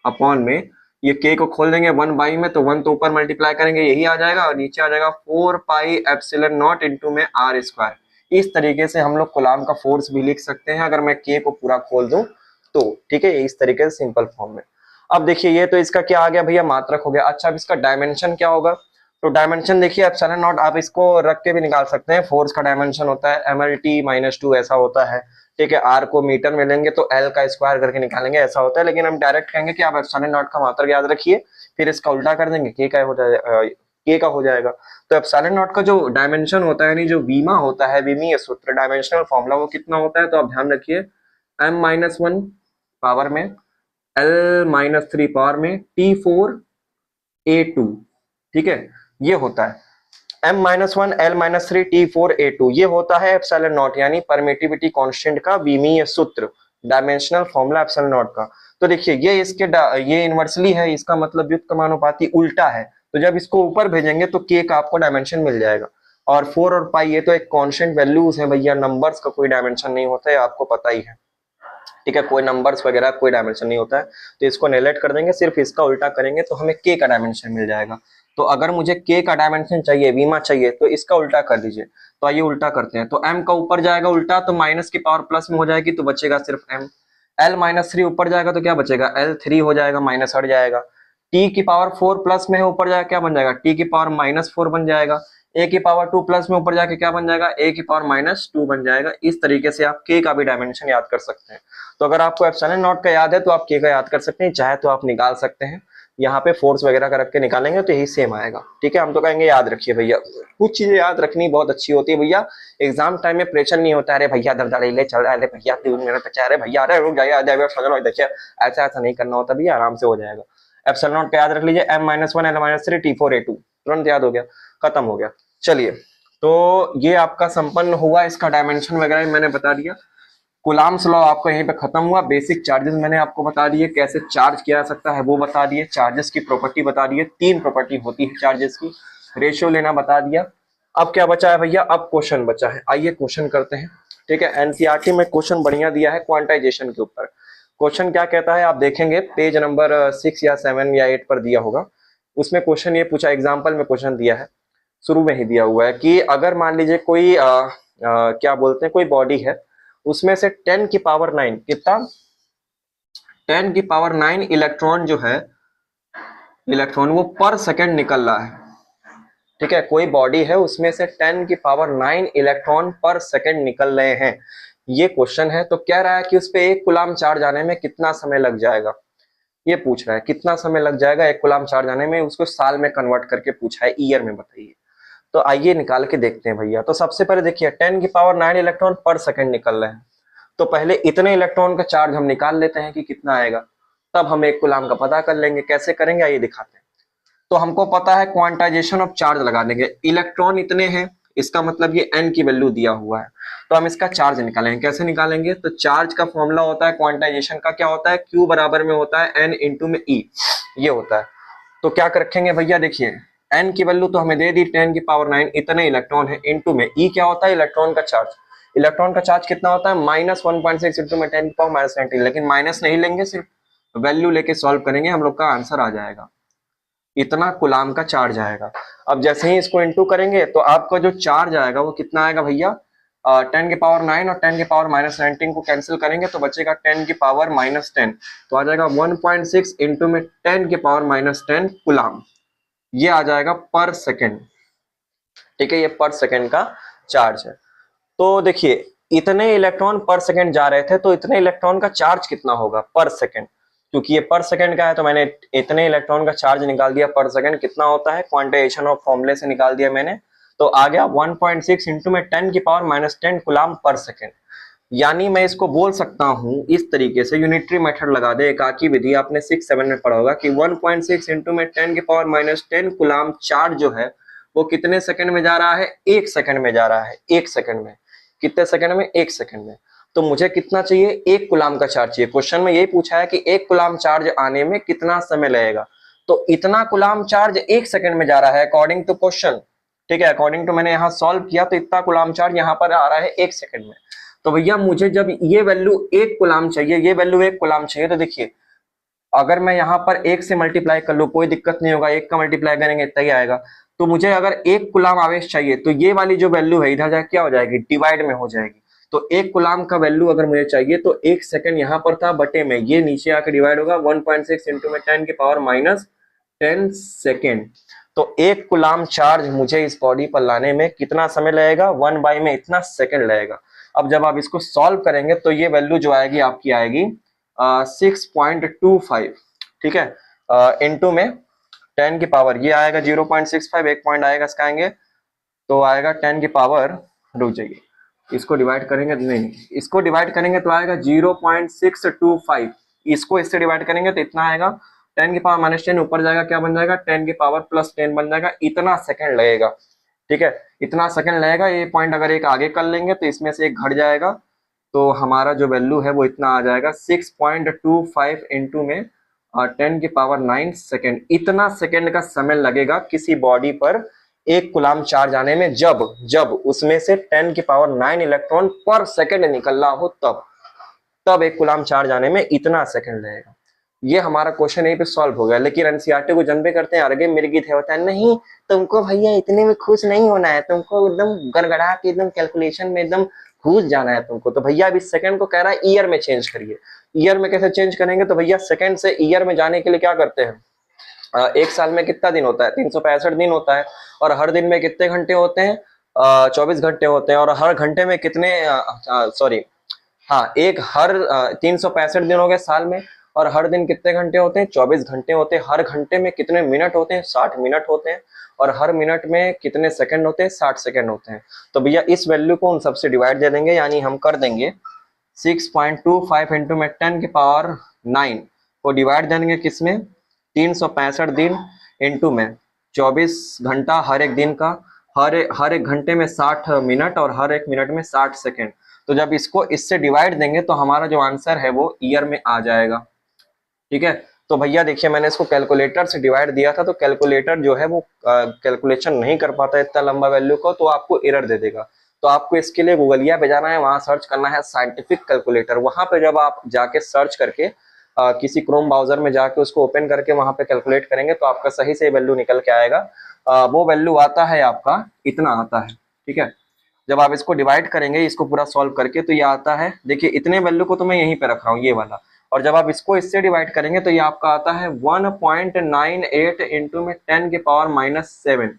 S1: अपॉन में ये के को खोल देंगे 1 में, तो 1 तो ऊपर मल्टीप्लाई करेंगे यही आ जाएगा और नीचे आ जाएगा 4 पाई एप्सिलॉन नॉट इंटू में आर स्क्वायर। इस तरीके से हम लोग कूलाम का फोर्स भी लिख सकते हैं अगर मैं के को पूरा खोल दूं तो। ठीक है, इस तरीके से सिंपल फॉर्म में। अब देखिए ये तो इसका क्या आ गया भैया, मात्रक हो गया। अच्छा अब इसका डायमेंशन क्या होगा, तो डायमेंशन देखिए एप्सिलॉन नॉट आप इसको रख के भी निकाल सकते हैं। फोर्स का डायमेंशन होता है mlt-2 ऐसा होता है। ठीक है, आर को मीटर में लेंगे तो एल का स्क्वायर करके निकालेंगे ऐसा होता है। लेकिन हम डायरेक्ट कहेंगे कि आप एप्सिलॉन नॉट का मात्रक याद रखिए, फिर इसका उल्टा कर देंगे के का हो जाएगा, के का हो जाएगा। तो एप्सिलॉन नॉट का जो डायमेंशन होता है यानी जो वीमा होता है, विमीय सूत्र डायमेंशनल फॉर्मूला, वो कितना होता है तो आप ध्यान रखिए m-1 पावर में l-3 पावर में T4A2। ठीक है, ये होता है m-1 l-3 T4A2, ये होता है एप्सिलॉन नॉट यानी परमिटिविटी कांस्टेंट का विमीय सूत्र, डायमेंशनल फॉर्मूला एप्सिलॉन नॉट का। तो देखिए ये इसके ये इनवर्सली है, इसका मतलब व्युत्क्रमानुपाती उल्टा है। तो जब इसको ऊपर भेजेंगे तो के का आपको डायमेंशन मिल जाएगा। और 4 और पाई ये तो एक कांस्टेंट वैल्यूज है भैया, नंबर्स का कोई डायमेंशन नहीं होता है, आपको पता ही है। ठीक है, कोई नंबर्स वगैरह कोई डायमेंशन नहीं होता है। तो इसको नेगलेक्ट कर देंगे, सिर्फ इसका उल्टा करेंगे तो हमें के का डायमेंशन मिल जाएगा। तो अगर मुझे के का डायमेंशन चाहिए, वीमा चाहिए, तो इसका उल्टा कर दीजिए। तो आइए उल्टा करते हैं। तो m का ऊपर जाएगा उल्टा तो माइनस की पावर प्लस में हो जाएगी तो बचेगा सिर्फ m। l-3 ऊपर जाएगा तो क्या बचेगा, l3 हो जाएगा, माइनस हट जाएगा। t की पावर 4 प्लस में है ऊपर जाएगा क्या बन जाएगा, t की पावर -4 बन जाएगा। a की पावर 2 प्लस में ऊपर जाके क्या बन जाएगा, a की पावर -2 बन जाएगा। इस तरीके से आप k का भी डायमेंशन याद कर सकते हैं। तो अगर आपको एप्सिलॉन नॉट का याद है तो आप k का याद कर सकते हैं, चाहे तो आप निकाल सकते हैं। यहाँ पे फोर्स वगैरह का रख के निकालेंगे तो यही सेम आएगा। ठीक है, हम तो कहेंगे याद रखिए भैया, कुछ चीजें याद रखनी बहुत अच्छी होती है भैया। एग्जाम टाइम में प्रेशर नहीं होता है, अरे भैया दरदारे ले चल रहा है, अरे भैया 3 मिनट बचा, अरे भैया अरे रुक जाइए, देखिए ऐसा ऐसा नहीं करना होता भैया, आराम से हो जाएगा। एप्सिलॉन नॉट का याद रख लीजिए, m-1 l-3 T4A2, तुरंत याद हो गया, खत्म हो गया। चलिए, तो ये आपका संपन्न हुआ, इसका डायमेंशन वगैरह मैंने बता दिया। कूलाम्स लॉ आपको यहीं पे खत्म हुआ। बेसिक चार्जेस मैंने आपको बता दिए, कैसे चार्ज किया जा सकता है वो बता दिए। चार्जेस की प्रॉपर्टी बता दिए, 3 प्रॉपर्टी होती है चार्जेस की। रेशियो लेना बता दिया। अब क्या बचा है भैया, अब क्वेश्चन बचा है, आइए क्वेश्चन करते हैं। ठीक है, एनसीईआरटी में क्वेश्चन बढ़िया दिया है क्वांटाइजेशन के ऊपर। क्वेश्चन क्या कहता है आप देखेंगे, पेज नंबर 6 या 7 या 8 पर दिया होगा। उसमें क्वेश्चन ये पूछा, एग्जाम्पल में क्वेश्चन दिया है, शुरू में ही दिया हुआ है कि अगर मान लीजिए कोई क्या बोलते हैं, कोई बॉडी है, उसमें से 10 की पावर 9 कितना, 10 की पावर 9 इलेक्ट्रॉन जो है, इलेक्ट्रॉन वो पर सेकंड निकल रहा है। ठीक है, कोई बॉडी है उसमें से 10 की पावर 9 इलेक्ट्रॉन पर सेकंड निकल रहे हैं, ये क्वेश्चन है। तो कह रहा है कि उस पे 1 कूलाम चार्ज आने में कितना समय लग जाएगा, ये पूछ रहा है कितना समय लग जाएगा 1 कूलाम चार्ज आने में। उसको साल में कन्वर्ट करके पूछा है, ईयर में बताइए। तो आइए निकाल के देखते हैं भैया। तो सबसे पहले देखिए 10 की पावर 9 इलेक्ट्रॉन पर सेकंड निकल रहे हैं, तो पहले इतने इलेक्ट्रॉन का चार्ज हम निकाल लेते हैं कि कितना आएगा, तब हम 1 कूलाम का पता कर लेंगे। कैसे करेंगे आइए दिखाते हैं। तो हमको पता है क्वांटाइजेशन ऑफ चार्ज लगा देंगे, इलेक्ट्रॉन इतने हैं, इसका मतलब ये n की वैल्यू दिया हुआ है, तो हम इसका चार्ज निकालेंगे। कैसे निकालेंगे, तो चार्ज का फॉर्मूला होता है क्वांटाइजेशन का, क्या होता है, Q बराबर में होता है n इंटू में E, ये होता है। तो क्या रखेंगे भैया, देखिए n की वैल्यू तो हमें दे दी 10 की पावर 9, इतने इलेक्ट्रॉन है, इंटू में E क्या होता है, इलेक्ट्रॉन का चार्ज। इलेक्ट्रॉन का चार्ज कितना होता है, -1.6 इंटू में 10 की पावर -19। लेकिन माइनस नहीं लेंगे, सिर्फ वैल्यू लेके सॉल्व करेंगे, हम लोग का आंसर आ जाएगा, इतना कूलाम का चार्ज आएगा। अब जैसे ही इसको इंटू करेंगे तो आपका जो चार्ज आएगा वो कितना आएगा भैया, 10 की पावर 9 और 10 की पावर -19 को कैंसिल करेंगे तो बचेगा 10 की पावर -10, तो आ जाएगा 1.6 इंटू में 10 की पावर -10 कूलाम, ये आ जाएगा पर सेकेंड। ठीक है, ये पर सेकेंड का चार्ज है। तो देखिए इतने इलेक्ट्रॉन पर सेकेंड जा रहे थे, तो इतने इलेक्ट्रॉन का चार्ज कितना होगा पर सेकेंड, क्योंकि ये पर सेकंड का है तो मैंने इतने इलेक्ट्रॉन का चार्ज निकाल दिया पर सेकंड। कितना होता है क्वांटाइजेशन ऑफ फॉर्मूले से निकाल दिया मैंने, तो आ गया 1.6 इंटू में 10⁻⁻10 कूलाम पर सेकंड। यानी मैं इसको बोल सकता हूं इस तरीके से, यूनिटरी मेथड लगा दे, एकाकी विधि आपने 6-7 में पढ़ा होगा कि 1.6 इंटू में 10⁻⁻10 कूलाम चार्ज जो है वो कितने सेकंड में जा रहा है, 1 सेकंड में जा रहा है। 1 सेकंड में, कितने सेकंड में, 1 सेकंड में। तो मुझे कितना चाहिए, 1 कूलाम का चार्ज चाहिए। क्वेश्चन में यही पूछा है कि 1 कूलाम चार्ज आने में कितना समय लगेगा, तो इतना कूलाम चार्ज 1 सेकंड में जा रहा है अकॉर्डिंग टू क्वेश्चन। ठीक है, अकॉर्डिंग टू मैंने यहाँ सॉल्व किया तो इतना कूलाम चार्ज यहाँ पर आ रहा है 1 सेकंड में। तो भैया मुझे जब ये वैल्यू 1 कूलाम चाहिए, ये वैल्यू 1 कूलाम चाहिए, तो देखिए अगर मैं यहाँ पर 1 से मल्टीप्लाई कर लूँ कोई दिक्कत नहीं होगा, 1 का मल्टीप्लाई करेंगे इतना ही आएगा। तो मुझे अगर 1 कूलाम आवेश चाहिए तो ये वाली जो वैल्यू है इधर जाके क्या हो जाएगी, डिवाइड में हो जाएगी। तो 1 कूलाम का वैल्यू अगर मुझे चाहिए तो 1 सेकंड यहाँ पर था बटे में, ये नीचे आके डिवाइड होगा 1.6 इंटू में 10⁻⁻10 सेकेंड। तो 1 कूलाम चार्ज मुझे इस बॉडी पर लाने में कितना समय लगेगा, 1 में इतना सेकंड लगेगा। अब जब आप इसको सॉल्व करेंगे तो ये वैल्यू जो आएगी आपकी आएगी 6.25, ठीक है, इनटू में 10 की पावर, ये आएगा 0.65, एक पॉइंट आएगा इसका आएंगे तो आएगा 10 की पावर, रुक जाइए इसको डिवाइड करेंगे, नहीं इसको डिवाइड करेंगे तो आएगा 0.625, इसको इससे डिवाइड करेंगे तो इतना आएगा 10 की पावर -10, ऊपर जाएगा क्या बन जाएगा 10 की पावर +10 बन जाएगा। इतना सेकंड लगेगा, ठीक है, इतना सेकंड लगेगा। ये पॉइंट अगर एक आगे कर लेंगे तो इसमें से एक घट जाएगा, तो हमारा जो वैल्यू है वो इतना आ जाएगा 6.25 इंटू में 10 की पावर 9 सेकेंड। इतना सेकेंड का समय लगेगा किसी बॉडी पर 1 कूलाम चार्ज आने में, जब उसमें से 10 की पावर 9 इलेक्ट्रॉन पर सेकेंड निकल रहा हो, तब 1 कूलाम चार्ज आने में इतना सेकेंड लगेगा। ये हमारा क्वेश्चन यहीं पे सॉल्व हो गया। लेकिन एनसीईआरटी को जनबे करते हैं अर्गे मिर्गित है, होता है नहीं तुमको भैया इतने में खुश नहीं होना है, तुमको एकदम गड़गड़ा के एकदम कैलकुलेशन में एकदम घुस जाना है तुमको। तो भैया अब इस सेकंड को कह रहा है ईयर में चेंज करिए। ईयर में कैसे चेंज करेंगे, तो भैया सेकंड से ईयर में जाने के लिए क्या करते हैं, एक साल में कितना दिन होता है, 365 दिन होता है, और हर दिन में कितने घंटे होते हैं, 24 घंटे होते हैं, और हर घंटे में कितने, सॉरी हाँ, एक हर 365 दिन हो गए साल में, और हर दिन कितने घंटे होते हैं, 24 घंटे होते हैं। हर घंटे में कितने मिनट होते हैं, 60 मिनट होते हैं, और हर मिनट में कितने सेकंड होते हैं, 60 सेकंड होते हैं। तो भैया इस वैल्यू को उन सबसे डिवाइड दे देंगे, यानी हम कर देंगे 6.25 इंटू में 10 की पावर 9 को डिवाइड देंगे किसमें, 365 दिन इंटू में 24 घंटा, हर एक दिन का, हर एक घंटे में 60 मिनट, और हर एक मिनट में 60 सेकंड। तो जब इसको इससे डिवाइड देंगे तो हमारा जो आंसर है वो ईयर में आ जाएगा, ठीक है। तो भैया देखिए मैंने इसको कैलकुलेटर से डिवाइड दिया था, तो कैलकुलेटर जो है वो कैलकुलेशन नहीं कर पाता इतना लंबा वैल्यू को, तो आपको एरर दे देगा। तो आपको इसके लिए गूगलिया पे जाना है, वहां सर्च करना है साइंटिफिक कैलकुलेटर। वहां पे जब आप जाके सर्च करके किसी क्रोम ब्राउजर में जाके उसको ओपन करके वहां पे कैलकुलेट करेंगे तो आपका सही से वैल्यू निकल के आएगा। वो वैल्यू आता है आपका, इतना आता है, ठीक है। जब आप इसको डिवाइड करेंगे इसको पूरा सॉल्व करके तो ये आता है, देखिए इतने वैल्यू को तो मैं यहीं पे रख रहा हूँ, ये वाला। और जब आप इसको इससे डिवाइड करेंगे तो ये आपका आता है 1.98 इंटू में 10 की पावर -7,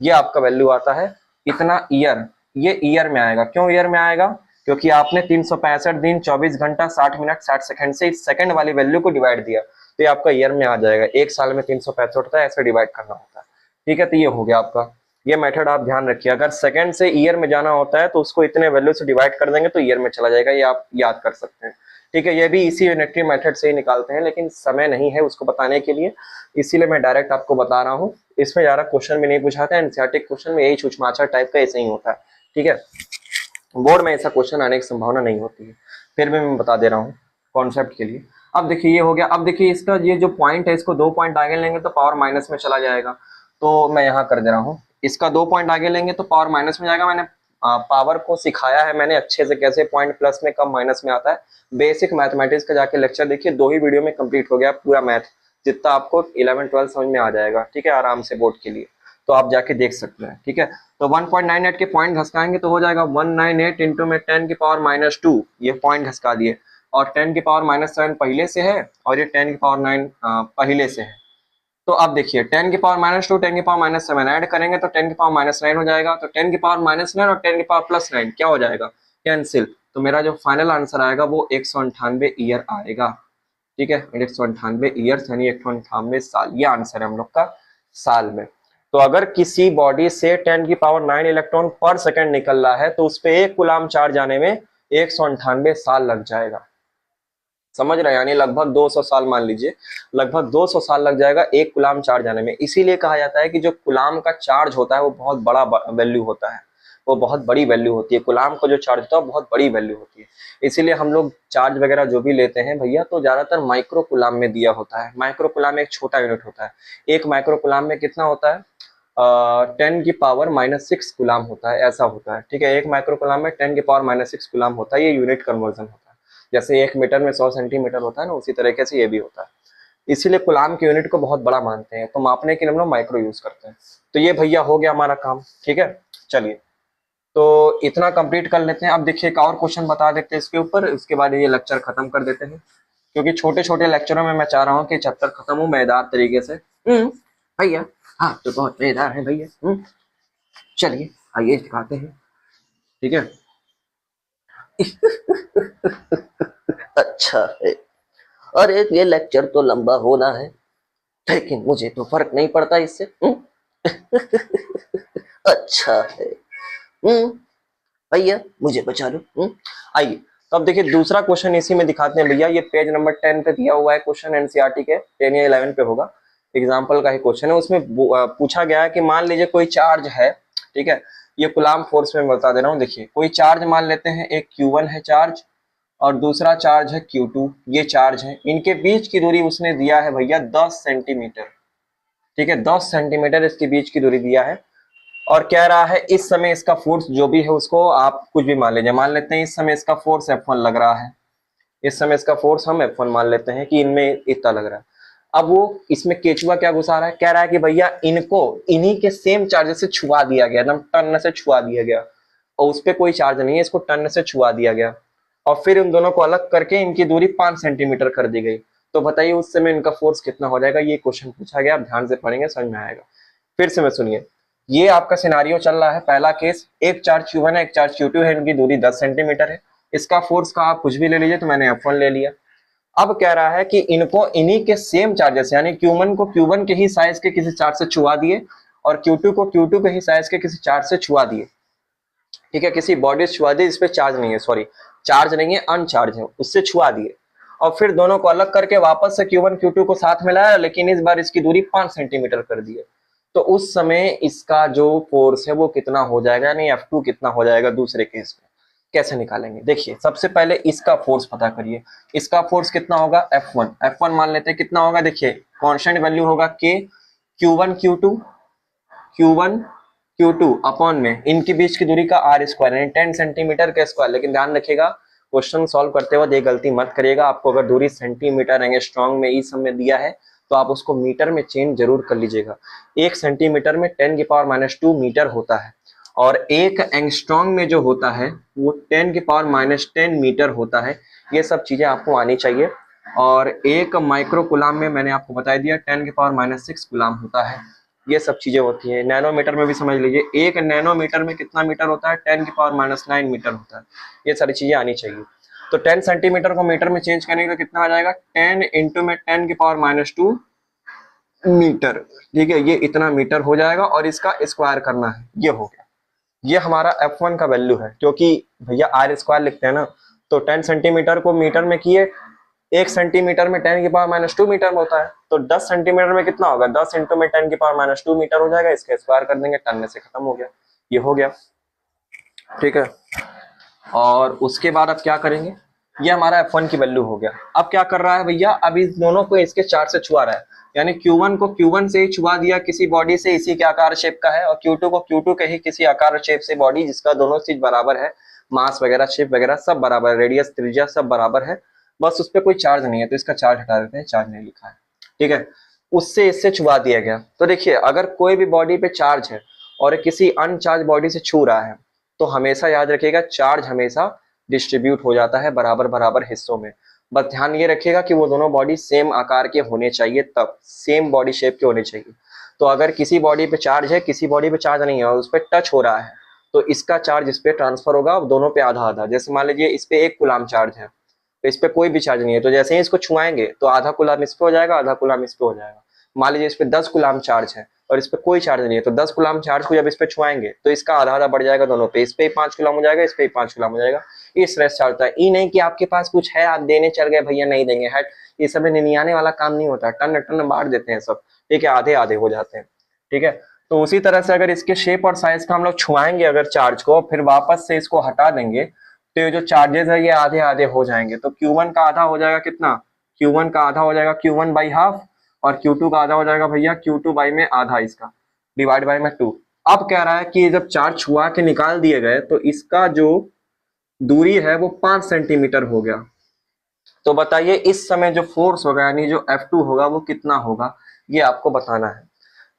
S1: ये आपका वैल्यू आता है इतना ईयर। ये ईयर में आएगा। क्यों ईयर में आएगा, क्योंकि आपने 365 दिन 24 घंटा 60 मिनट 60 सेकंड से इस सेकंड वाली वैल्यू को डिवाइड दिया, तो ये आपका ईयर में आ जाएगा। एक साल में 365 होता है, ऐसे डिवाइड करना होता है, ठीक है। तो ये हो गया आपका, ये मेथड आप ध्यान रखिए। अगर सेकंड से ईयर में जाना होता है तो उसको इतने वैल्यू से डिवाइड कर देंगे तो ईयर में चला जाएगा, ये आप याद कर सकते हैं, ठीक है। ये भी इसी यूनिटरी मेथड से ही निकालते हैं, लेकिन समय नहीं है उसको बताने के लिए, इसीलिए मैं डायरेक्ट आपको बता रहा हूँ। इसमें ज्यादा क्वेश्चन भी नहीं पूछाते हैं, एनसीईआरटी क्वेश्चन में यही छूछमाछा टाइप का ऐसे ही होता है, ठीक है। बोर्ड में ऐसा क्वेश्चन आने की संभावना नहीं होती है, फिर भी मैं बता दे रहा हूँ कॉन्सेप्ट के लिए। अब देखिए ये हो गया। अब देखिए इसका ये जो पॉइंट है, इसको 2 पॉइंट आगे लेंगे तो पावर माइनस में चला जाएगा, तो मैं यहाँ कर दे रहा हूँ। इसका 2 पॉइंट आगे लेंगे तो पावर माइनस में जाएगा। मैंने पावर को सिखाया है मैंने अच्छे से, कैसे पॉइंट प्लस में कब माइनस में आता है। बेसिक मैथमेटिक्स का जाके लेक्चर देखिए, 2 ही वीडियो में कंप्लीट हो गया पूरा मैथ, जितना आपको 11-12 समझ में आ जाएगा, ठीक है, आराम से बोर्ड के लिए। तो आप जाके देख सकते हैं, ठीक है। तो 1.98 के पॉइंट घसकाएंगे तो हो जाएगा 198 इंटू में 10 की पावर -2, ये पॉइंट घसका दिए, और 10 की पावर -7 पहले से है, और ये 10 की पावर 9 पहले से है। तो अब देखिए 10 की पावर -2 10 की पावर -7 ऐड करेंगे तो 10 की पावर -9 हो जाएगा। तो 10 की पावर -9 और 10 की पावर +9 क्या हो जाएगा, कैंसिल। तो मेरा जो फाइनल आंसर आएगा वो 198 ईयर आएगा, ठीक है, 198 ईयर्स यानी 198 साल, ये आंसर है हम लोग का साल में। तो अगर किसी बॉडी से 10 की पावर 9 इलेक्ट्रॉन पर सेकंड निकल रहा है तो उस पे 1 कूलाम चार्ज आने में 198 साल लग जाएगा। समझ रहे हैं, यानी लगभग 200 साल, मान लीजिए लगभग 200 साल लग जाएगा 1 कूलाम चार्ज आने में। इसीलिए कहा जाता है कि जो कूलाम का चार्ज होता है वो बहुत बड़ा वैल्यू होता है, वो बहुत बड़ी वैल्यू होती है। कूलाम का जो चार्ज होता है वो बहुत बड़ी वैल्यू होती है। इसीलिए हम लोग चार्ज वगैरह जो भी लेते हैं भैया तो ज्यादातर माइक्रो कूलाम में दिया होता है। माइक्रो कूलाम एक छोटा यूनिट होता है। एक माइक्रो कूलाम में कितना होता है, 10 की पावर -6 कूलाम होता है, ऐसा होता है। ठीक है, एक माइक्रो कूलाम में 10 की पावर -6 कूलाम होता है। ये यूनिट कन्वर्जन होता है। जैसे 1 मीटर में 100 सेंटीमीटर होता है ना, उसी तरीके से ये भी होता है। इसीलिए कूलाम के यूनिट को बहुत बड़ा मानते हैं, तो मापने के लिए हम लोग माइक्रो यूज करते हैं। तो ये भैया हो गया हमारा काम। ठीक है, चलिए तो इतना कंप्लीट कर लेते हैं। अब देखिए एक और क्वेश्चन बता देते हैं इसके ऊपर, उसके बाद ये लेक्चर खत्म कर देते हैं, क्योंकि छोटे छोटे लेक्चरों में मैं चाह रहा हूँ कि चैप्टर खत्म हो मजेदार तरीके से। भैया हाँ तो बहुत मजेदार है भैया। चलिए आइए दिखाते हैं। ठीक है अच्छा है, अरे ये लेक्चर तो लंबा होना है, लेकिन मुझे तो फर्क नहीं पड़ता इससे। अच्छा है भैया, मुझे बचा लो। आइए तो अब देखिए दूसरा क्वेश्चन इसी में दिखाते हैं भैया। ये पेज नंबर 10 पे दिया हुआ है क्वेश्चन, एनसीईआरटी के 10 या 11 पे होगा, एग्जाम्पल का ही क्वेश्चन है। उसमें पूछा गया है कि मान लीजिए कोई चार्ज है, ठीक है, ये कूलाम फोर्स में बता दे रहा हूँ। देखिए कोई चार्ज मान लेते हैं, एक Q1 है चार्ज और दूसरा चार्ज है Q2, ये चार्ज है। इनके बीच की दूरी उसने दिया है भैया 10 सेंटीमीटर। ठीक है, 10 सेंटीमीटर इसके बीच की दूरी दिया है और कह रहा है इस समय इसका फोर्स जो भी है उसको आप कुछ भी मान लीजिए। मान लेते हैं इस समय इसका फोर्स F1 लग रहा है, इस समय इसका फोर्स हम F1 मान लेते हैं कि इनमें इतना लग रहा है। अब वो इसमें केचुआ क्या घुसा रहा है, कह रहा है कि भैया इनको इन्हीं के सेम चार्ज से छुआ दिया गया, एकदम टन से छुआ दिया गया, और उस पर कोई चार्ज नहीं है, इसको टन से छुआ दिया गया और फिर इन दोनों को अलग करके इनकी दूरी 5 सेंटीमीटर कर दी गई। तो बताइए उस समय इनका फोर्स कितना हो जाएगा। ये क्वेश्चन पूछा गया, आप ध्यान से पढ़ेंगे समझ में आएगा। फिर से मैं सुनिए, ये आपका सिनारियो चल रहा है। पहला केस, एक चार्ज Q1 है, एक चार्ज Q2 है, इनकी दूरी 10 सेंटीमीटर है। इसका फोर्स का आप कुछ भी ले लीजिए, तो मैंने F1 ले लिया। अब कह रहा है कि इनको इन्हीं के सेम चार्जेस यानी Q1 को Q1 के ही साइज के किसी चार्ज से छुआ दिए और Q2 को Q2 के ही साइज के किसी चार्ज से छुआ दिए। ठीक है, किसी बॉडी से छुआ दिए जिसपे चार्ज नहीं है, सॉरी चार्ज नहीं है, अनचार्ज है, उससे छुआ दिए और फिर दोनों को अलग करके वापस से Q1 Q2 को साथ मिलाया, लेकिन इस बार इसकी दूरी 5 सेंटीमीटर कर दी है। तो उस समय इसका जो फोर्स है वो कितना हो जाएगा, यानी F2 कितना हो जाएगा दूसरे केस में। कैसे निकालेंगे, देखिए सबसे पहले इसका फोर्स पता करिए। इसका फोर्स कितना होगा, F1 मान लेते हैं कितना होगा। देखिए कांस्टेंट वैल्यू होगा K, Q1 Q2 अपॉन में इनके बीच की दूरी का R² यानी 10 सेंटीमीटर का स्क्वायर। लेकिन ध्यान रखिएगा क्वेश्चन सॉल्व करते वक्त ये गलती मत करिएगा। आपको अगर दूरी सेंटीमीटर एंगस्ट्रॉम में इस समय दिया है तो आप उसको मीटर में चेंज जरूर कर लीजिएगा। 1 सेंटीमीटर में 10 की पावर -2 मीटर होता है और 1 एंगस्ट्रॉम में जो होता है वो 10 की पावर -10 मीटर होता है। ये सब चीजें आपको आनी चाहिए। और एक माइक्रो कूलाम में मैंने आपको बता दिया 10 की पावर -6 कूलाम होता है। ये सब चीजें होती है। नैनोमीटर में भी समझ लीजिए, एक नैनोमीटर में कितना मीटर होता है, 10 की पावर -9 मीटर होता है। ये सारी चीजें आनी चाहिए। तो 10 सेंटीमीटर को मीटर में चेंज करेंगे तो कितना आ जाएगा, 10 इंटू में 10 की पावर -2 मीटर। ठीक है, ये इतना मीटर हो जाएगा और इसका स्क्वायर करना है। ये हो गया, ये हमारा F1 का वैल्यू है। क्योंकि भैया R² लिखते हैं ना, तो 10 सेंटीमीटर को मीटर में किए, 1 सेंटीमीटर में 10 की पावर -2 मीटर होता है, तो 10 सेंटीमीटर में कितना होगा, 10 इंटू में 10 की पावर -2 मीटर हो जाएगा। इसका स्क्वायर कर देंगे, टन में से खत्म हो गया, ये हो गया। ठीक है, और उसके बाद अब क्या करेंगे, ये हमारा F1 की वैल्यू हो गया। अब क्या कर रहा है भैया, अब इस दोनों को इसके चार्ज से छुआ रहा है, यानी Q1 को Q1 से ही छुआ दिया किसी बॉडी से इसी के आकार शेप का है, और Q2 को Q2 के ही किसी आकार शेप से बॉडी जिसका दोनों चीज बराबर है, मास वगैरह शेप वगैरह सब बराबर है, रेडियस त्रिज्या सब बराबर है, बस उस पर कोई चार्ज नहीं है, तो इसका चार्ज हटा देते हैं, चार्ज नहीं लिखा है। ठीक है, उससे इससे छुआ दिया गया। तो देखिए अगर कोई भी बॉडी पे चार्ज है और किसी अनचार्ज बॉडी से छू रहा है तो हमेशा याद रखिएगा चार्ज हमेशा डिस्ट्रीब्यूट हो जाता है बराबर बराबर हिस्सों में। बस ध्यान ये रखिएगा कि वो दोनों बॉडी सेम आकार के होने चाहिए, तब सेम बॉडी शेप के होने चाहिए। तो अगर किसी बॉडी पे चार्ज है, किसी बॉडी पे चार्ज नहीं है और उस पर टच हो रहा है, तो इसका चार्ज इस पे ट्रांसफर होगा, दोनों पे आधा आधा। जैसे मान लीजिए इस पे 1 कूलाम चार्ज है तो इस पे कोई भी चार्ज नहीं है। तो जैसे ही इसको छुआएंगे तो आधा कूलाम इस पे हो जाएगा, आधा कूलाम इस पे हो जाएगा। मान लीजिए इस पे 10 कूलाम चार्ज है और इस पे कोई चार्ज नहीं है, तो 10 कूलाम चार्ज को जब इस पे छुआएंगे तो इसका आधा आधा बढ़ जाएगा दोनों पे, इस पे 5 कूलाम हो जाएगा, इस पे 5 कूलाम हो जाएगा। इस तरह से चलता है। ये नहीं कि आपके पास कुछ है आप देने चल गए भैया नहीं देंगे, हट, ये सब में निनियाने वाला काम नहीं होता, टन टन बांट देते हैं सब, ठीक है, आधे आधे हो जाते हैं, ठीक है। तो उसी तरह से अगर इसके शेप और साइज का हम लोग छुआएंगे अगर चार्ज को, फिर वापस से इसको हटा देंगे, तो ये जो चार्जेस है ये आधे आधे हो जाएंगे। तो Q1 का आधा हो जाएगा कितना, Q1 का आधा हो जाएगा Q1 बाई हाफ, और Q2 का आधा हो जाएगा भैया Q2 बाई में आधा, इसका डिवाइड बाई में 2। अब कह रहा है कि जब चार्ज छुआ के निकाल दिए गए तो इसका जो दूरी है वो 5 सेंटीमीटर हो गया। तो बताइए इस समय जो फोर्स होगा यानी जो F2 होगा वो कितना होगा, ये आपको बताना है,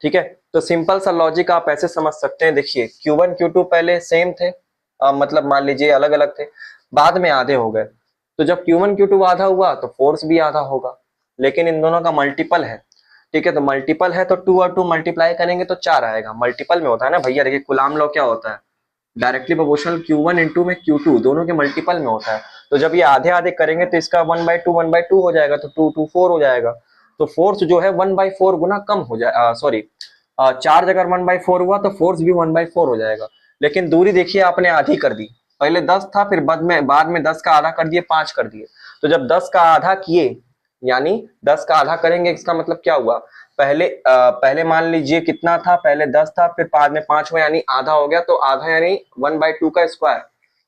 S1: ठीक है। तो सिंपल सा लॉजिक आप ऐसे समझ सकते हैं, देखिए Q1 Q2 पहले सेम थे, मतलब मान लीजिए अलग अलग थे, बाद में आधे हो गए। तो जब Q1 Q2 आधा हुआ तो फोर्स भी आधा होगा, लेकिन इन दोनों का मल्टीपल है, ठीक है। तो मल्टीपल है तो 2 और 2 मल्टीप्लाई करेंगे तो 4 आएगा, मल्टीपल में होता है ना भैया। देखिए कूलाम लॉ क्या होता है, डायरेक्टली प्रोपोर्शनल Q1 इंटू में Q2 दोनों के मल्टीपल में होता है। तो जब ये आधे आधे करेंगे तो इसका 1/2 हो जाएगा, तो 2 2 4 हो जाएगा। तो फोर्स जो है 1/4 गुना कम हो जाए, सॉरी, चार्ज अगर 1/4 हुआ तो फोर्स भी 1/4 हो जाएगा। लेकिन दूरी देखिए आपने आधी कर दी, पहले 10 था, फिर बाद में 10 का आधा कर दिए, 5 कर दिए। तो जब 10 का आधा किए यानी 10 का आधा करेंगे, इसका मतलब क्या हुआ, पहले मान लीजिए कितना था, पहले 10 था, फिर बाद में 5 हुआ यानी आधा हो गया। तो आधा यानी 1/2 का स्क्वायर,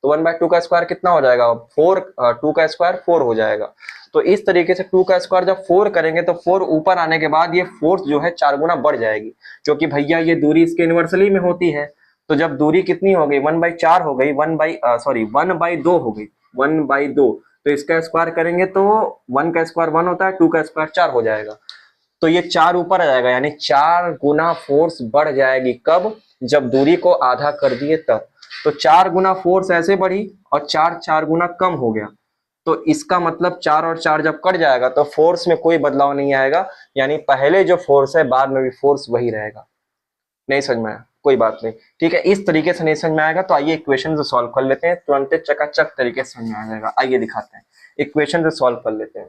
S1: तो 1/2 का स्क्वायर कितना हो जाएगा, 4, 2 का स्क्वायर 4 हो जाएगा। तो इस तरीके से 2 का स्क्वायर जब 4 करेंगे तो 4 ऊपर आने के बाद ये फोर्स जो है 4 गुना बढ़ जाएगी, क्योंकि भैया ये दूरी इसके इनवर्सली में होती है। तो जब दूरी कितनी हो गई, 1/4 हो गई, 1/2 हो गई, 1/2। तो इसका स्क्वायर करेंगे तो 1 का स्क्वायर 1 होता है, 2 का स्क्वायर 4 हो जाएगा। तो ये 4 ऊपर आ जाएगा यानी 4 गुना फोर्स बढ़ जाएगी। कब, जब दूरी को आधा कर दिए तब। तो 4 गुना फोर्स ऐसे बढ़ी और 4 गुना कम हो गया। तो इसका मतलब 4 और 4 जब कट जाएगा तो फोर्स में कोई बदलाव नहीं आएगा, यानी पहले जो फोर्स है बाद में भी फोर्स वही रहेगा। नहीं समझ में आया, कोई बात नहीं, ठीक है। इस तरीके से नहीं समझ में आएगा तो आइए इक्वेशन से सॉल्व कर लेते हैं, तुरंत चकाचक तरीके से समझ में आ जाएगा। आइए दिखाते हैं, इक्वेशन से सॉल्व कर लेते हैं,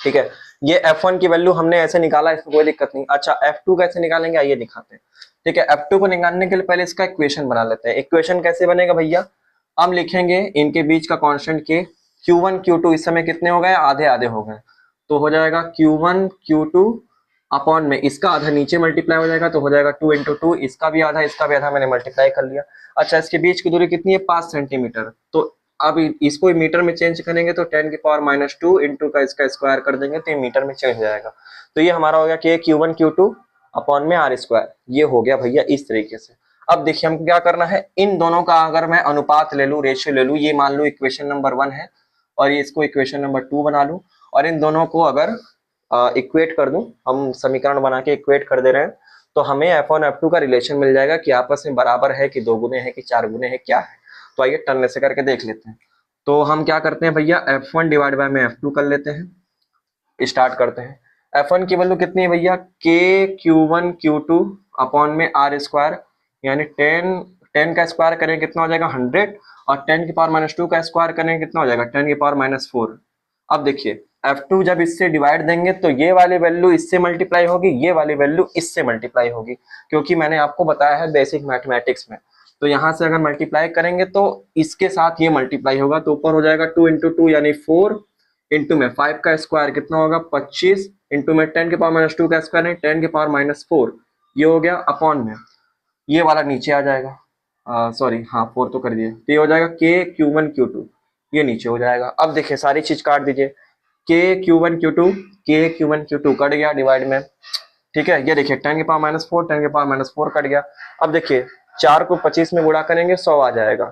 S1: ठीक है। ये F1 की वैल्यू हमने ऐसे निकाला, इसमें कोई दिक्कत नहीं। अच्छा F2 कैसे निकालेंगे, आइए दिखाते हैं, ठीक है। F2 को निकालने के लिए पहले इसका इक्वेशन बना लेते हैं। इक्वेशन कैसे बनेगा भैया, हम लिखेंगे इनके बीच का कांस्टेंट के, Q1 Q2 इस समय कितने हो गए, आधे आधे हो गए। तो हो जाएगा Q1 Q2 अपॉन में इसका आधा नीचे मल्टीप्लाई हो जाएगा, तो हो जाएगा 2 × 2, इसका भी आधा मैंने मल्टीप्लाई कर लिया। अच्छा इसके बीच की दूरी कितनी है, 5 सेंटीमीटर। तो अब इसको मीटर में चेंज करेंगे तो 10⁻⁻2 इंटू का इसका स्क्वायर कर देंगे तो ये मीटर में चेंज हो जाएगा। तो ये हमारा हो गया कि Q1 Q2 अपॉन में r², ये हो गया भैया इस तरीके से। अब देखिए हमको क्या करना है, इन दोनों का अगर मैं अनुपात ले लूं, रेशियो ले लूं, ये मान लो इक्वेशन नंबर 1 है और ये इसको इक्वेशन नंबर 2 बना लूं, और इन दोनों को अगर इक्वेट कर दूं, हम समीकरण बना के इक्वेट कर दे रहे हैं, तो हमें F1 F2 का रिलेशन मिल जाएगा कि आपस में बराबर है कि 2 गुने है कि 4 गुने है, क्या है। तो आइए टर्न से करके देख लेते हैं। तो हम क्या करते हैं भैया, F1 डिवाइड बाय में F2 कर लेते हैं, स्टार्ट करते हैं। F1 की वैल्यू कितनी है भैया, K Q1 Q2 अपॉन में r², यानी 10 का स्क्वायर करें कितना हो जाएगा 100, और 10⁻⁻2 का स्क्वायर करें कितना हो जाएगा 10⁻⁻4। अब देखिए F2 जब इससे डिवाइड देंगे तो ये वाली वैल्यू इससे मल्टीप्लाई होगी, ये वाली वैल्यू इससे मल्टीप्लाई होगी, क्योंकि मैंने आपको बताया है बेसिक मैथमेटिक्स में। तो यहाँ से अगर मल्टीप्लाई करेंगे तो इसके साथ ये मल्टीप्लाई होगा, तो ऊपर हो जाएगा 2 × 2 यानी 4, इंटू में 5 का स्क्वायर कितना होगा 25, इंटू में 10⁻⁻2 का स्क्वायर है 10⁻⁻4, ये हो गया अपॉन में, ये वाला नीचे आ जाएगा, सॉरी हाँ 4 तो कर दिए, तो ये हो जाएगा K Q1 Q2, ये नीचे हो जाएगा। अब देखिए सारी चीज काट दीजिए, K Q1 Q2 कट गया डिवाइड में, ठीक है। ये देखिए 10⁻⁻4 कट गया। अब देखिए 4 को 25 में गुणा करेंगे 100 आ जाएगा,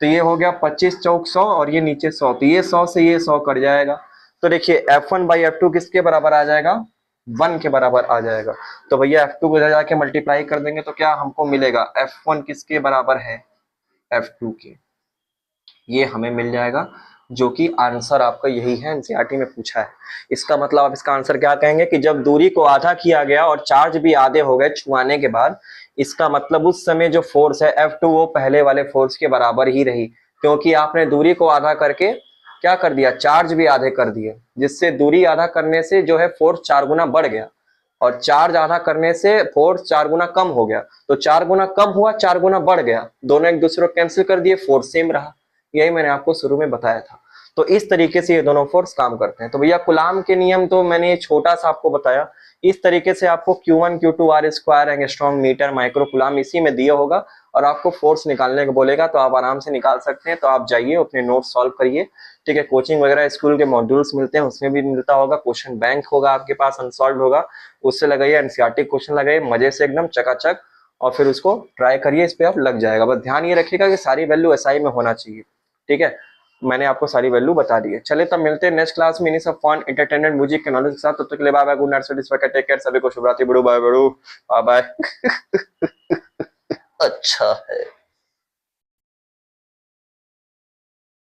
S1: तो ये हो गया 25 चौक 100 और ये नीचे 100, तो ये 100 से ये 100 कट जाएगा। तो देखिए F1 बाई F2 किसके बराबर आ जाएगा, 1 के बराबर आ जाएगा। तो भैया F2 को जाके मल्टीप्लाई कर देंगे तो क्या हमको मिलेगा, F1 किसके बराबर है, F2 के, ये हमें मिल जाएगा, जो कि आंसर आपका यही है, एनसीईआरटी में पूछा है। इसका मतलब आप इसका आंसर क्या कहेंगे कि जब दूरी को आधा किया गया और चार्ज भी आधे हो गए छुआने के बाद, इसका मतलब उस समय जो फोर्स है F2 वो पहले वाले फोर्स के बराबर ही रही, क्योंकि आपने दूरी को आधा करके क्या कर दिया, चार्ज भी आधे कर दिए, जिससे दूरी आधा करने से जो है फोर्स 4 गुना बढ़ गया, और चार्ज आधा करने से फोर्स 4 गुना कम हो गया। तो 4 गुना कम हुआ, 4 गुना बढ़ गया, दोनों एक दूसरे को कैंसिल कर दिए, फोर्स सेम रहा। यही मैंने आपको शुरू में बताया था। तो इस तरीके से ये दोनों फोर्स काम करते हैं। तो भैया कूलाम के नियम तो मैंने छोटा सा आपको बताया। इस तरीके से आपको Q1 Q2 R square angstrom metre micro coulomb इसी में दिया होगा, और आपको फोर्स निकालने को बोलेगा, तो आप आराम से निकाल सकते हैं। तो आप जाइए अपने नोट सॉल्व करिए, ठीक है। कोचिंग वगैरह स्कूल के मॉड्यूल्स मिलते हैं, उसमें भी मिलता होगा, क्वेश्चन बैंक होगा आपके पास अनसॉल्व होगा, उससे लगाइए, एनसीईआरटी क्वेश्चन लगाइए मजे से एकदम चकाचक, और फिर उसको ट्राई करिए, इस पे आप लग जाएगा। बस ध्यान ये रखिएगा कि सारी वैल्यू एसआई में होना चाहिए, ठीक है। मैंने आपको सारी वैल्यू बता दी है। चलिए तब मिलते हैं नेक्स्ट क्लास में इन्हीं सब फन एंटरटेनमेंट म्यूजिक के नॉलेज के साथ। तब तक के लिए bye bye, good night, take care, सभी को शुभ रात्रि, बड़ू बाय बड़ू, बाय बाय। अच्छा है।